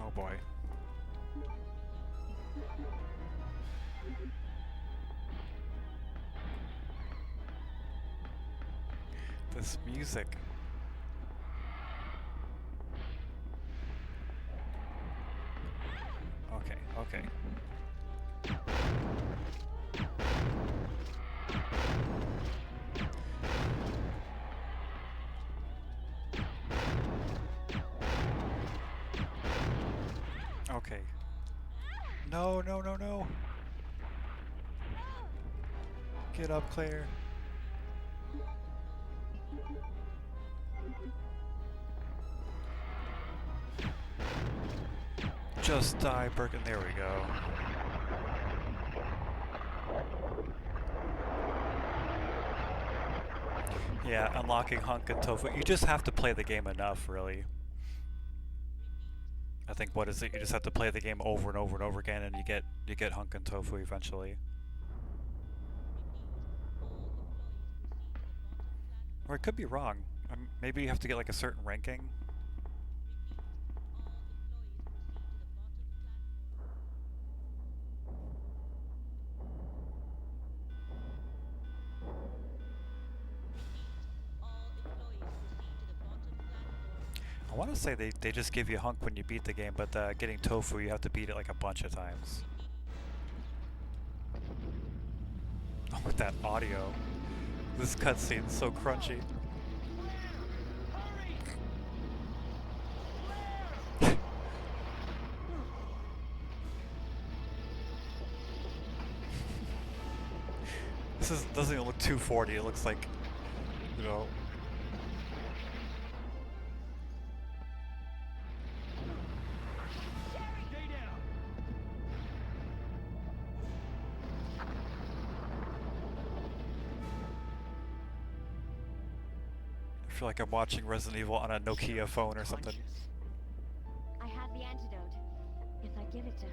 Oh boy. This music. Okay, okay. Okay. No, no, no, no! Get up, Claire. Just die, Birkin. There we go. Yeah, unlocking Hunk and Tofu. You just have to play the game enough, really. I think, what is it? You just have to play the game over and over and over again, and you get Hunk and Tofu eventually. Or I could be wrong. Maybe you have to get like a certain ranking. I want to say they just give you Hunk when you beat the game, but getting Tofu, you have to beat it like a bunch of times. Oh, with that audio. This cutscene's so crunchy. This doesn't even look 240, it looks like, you know... I feel like I'm watching Resident Evil on a Nokia phone or something. I have the antidote. If I give it to her...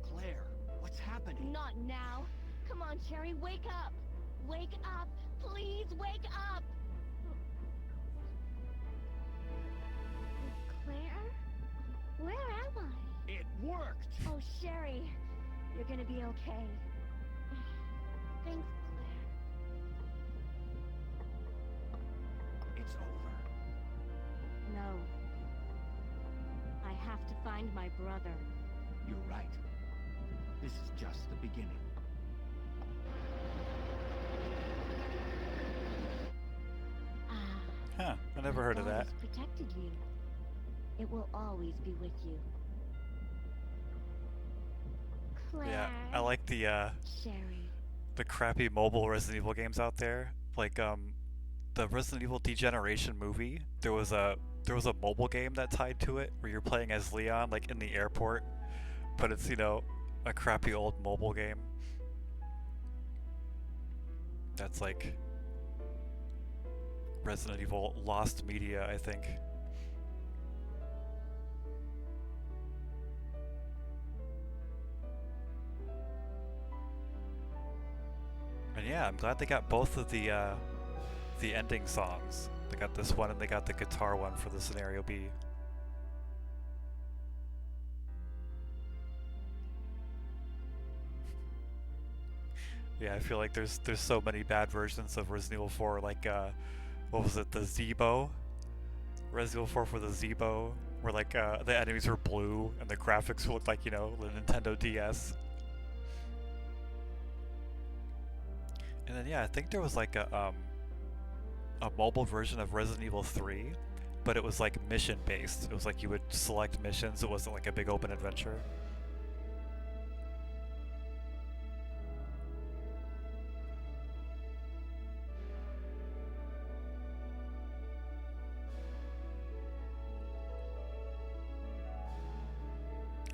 Claire, what's happening? Not now. Come on, Cherry, wake up. Wake up. Please wake up. Claire? Where am I? It worked! Oh, Sherry, you're gonna be okay. Thanks, Claire. It's over. No. I have to find my brother. You're right. This is just the beginning. Ah. Huh, I never heard of God that. has protected you. It will always be with you. Claire. Yeah, I like the Sherry. crappy mobile Resident Evil games out there. Like the Resident Evil Degeneration movie, there was a mobile game that tied to it where you're playing as Leon like in the airport, but it's, you know, a crappy old mobile game. That's like Resident Evil Lost Media, I think. And yeah, I'm glad they got both of the ending songs. They got this one and they got the guitar one for the Scenario B. Yeah, I feel like there's so many bad versions of Resident Evil 4, like what was it, the Zeebo? Resident Evil 4 for the Zeebo, where like the enemies were blue and the graphics looked like, you know, the Nintendo DS. And then yeah, I think there was like a mobile version of Resident Evil 3, but it was like mission based. It was like you would select missions, it wasn't like a big open adventure.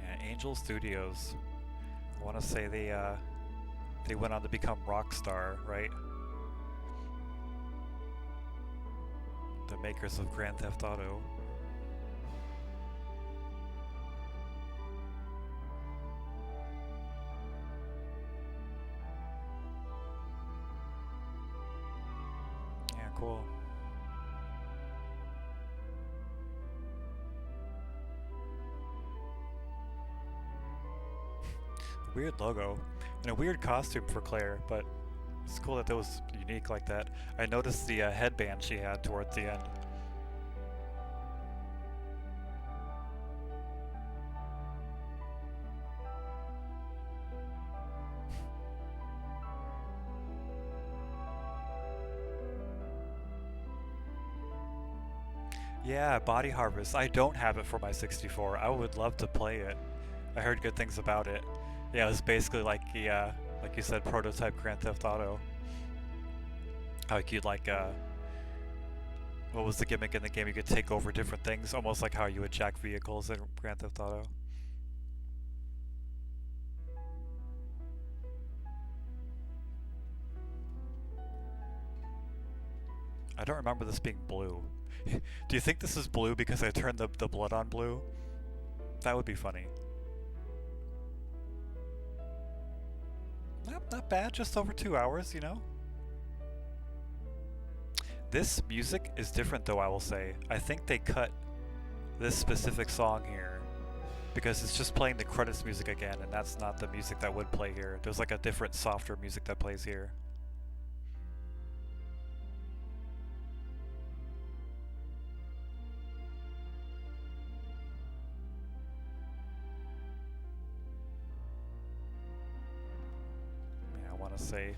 Yeah, Angel Studios. I want to say they went on to become Rockstar, right? The makers of Grand Theft Auto. Yeah, cool. Weird logo and a weird costume for Claire, but it's cool that was unique like that. I noticed the headband she had towards the end. Yeah, Body Harvest. I don't have it for my 64. I would love to play it. I heard good things about it. Yeah, it was basically like the, like you said, prototype Grand Theft Auto. How you could like, what was the gimmick in the game? You could take over different things, almost like how you would jack vehicles in Grand Theft Auto. I don't remember this being blue. Do you think this is blue because I turned the blood on blue? That would be funny. Not bad, just over 2 hours, you know? This music is different though, I will say. I think they cut this specific song here because it's just playing the credits music again, and that's not the music that would play here. There's like a different, softer music that plays here. Yeah, I want to say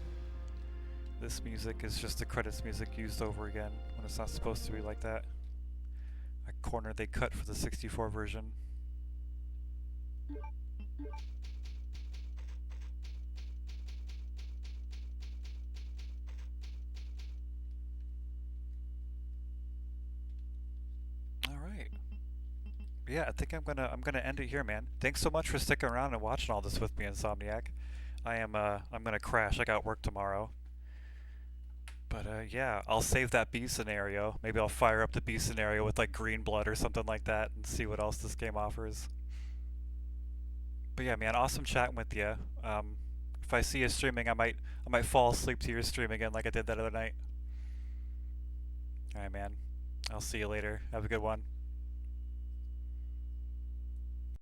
this music is just the credits music used over again when it's not supposed to be like that. A corner they cut for the 64 version. Alright. Yeah, I think I'm gonna end it here, man. Thanks so much for sticking around and watching all this with me, Insomniac. I'm gonna crash. I got work tomorrow. But yeah, I'll save that B scenario. Maybe I'll fire up the B scenario with like green blood or something like that and see what else this game offers. But yeah, man, awesome chatting with you. If I see you streaming, I might fall asleep to your stream again like I did that other night. Alright, man. I'll see you later. Have a good one.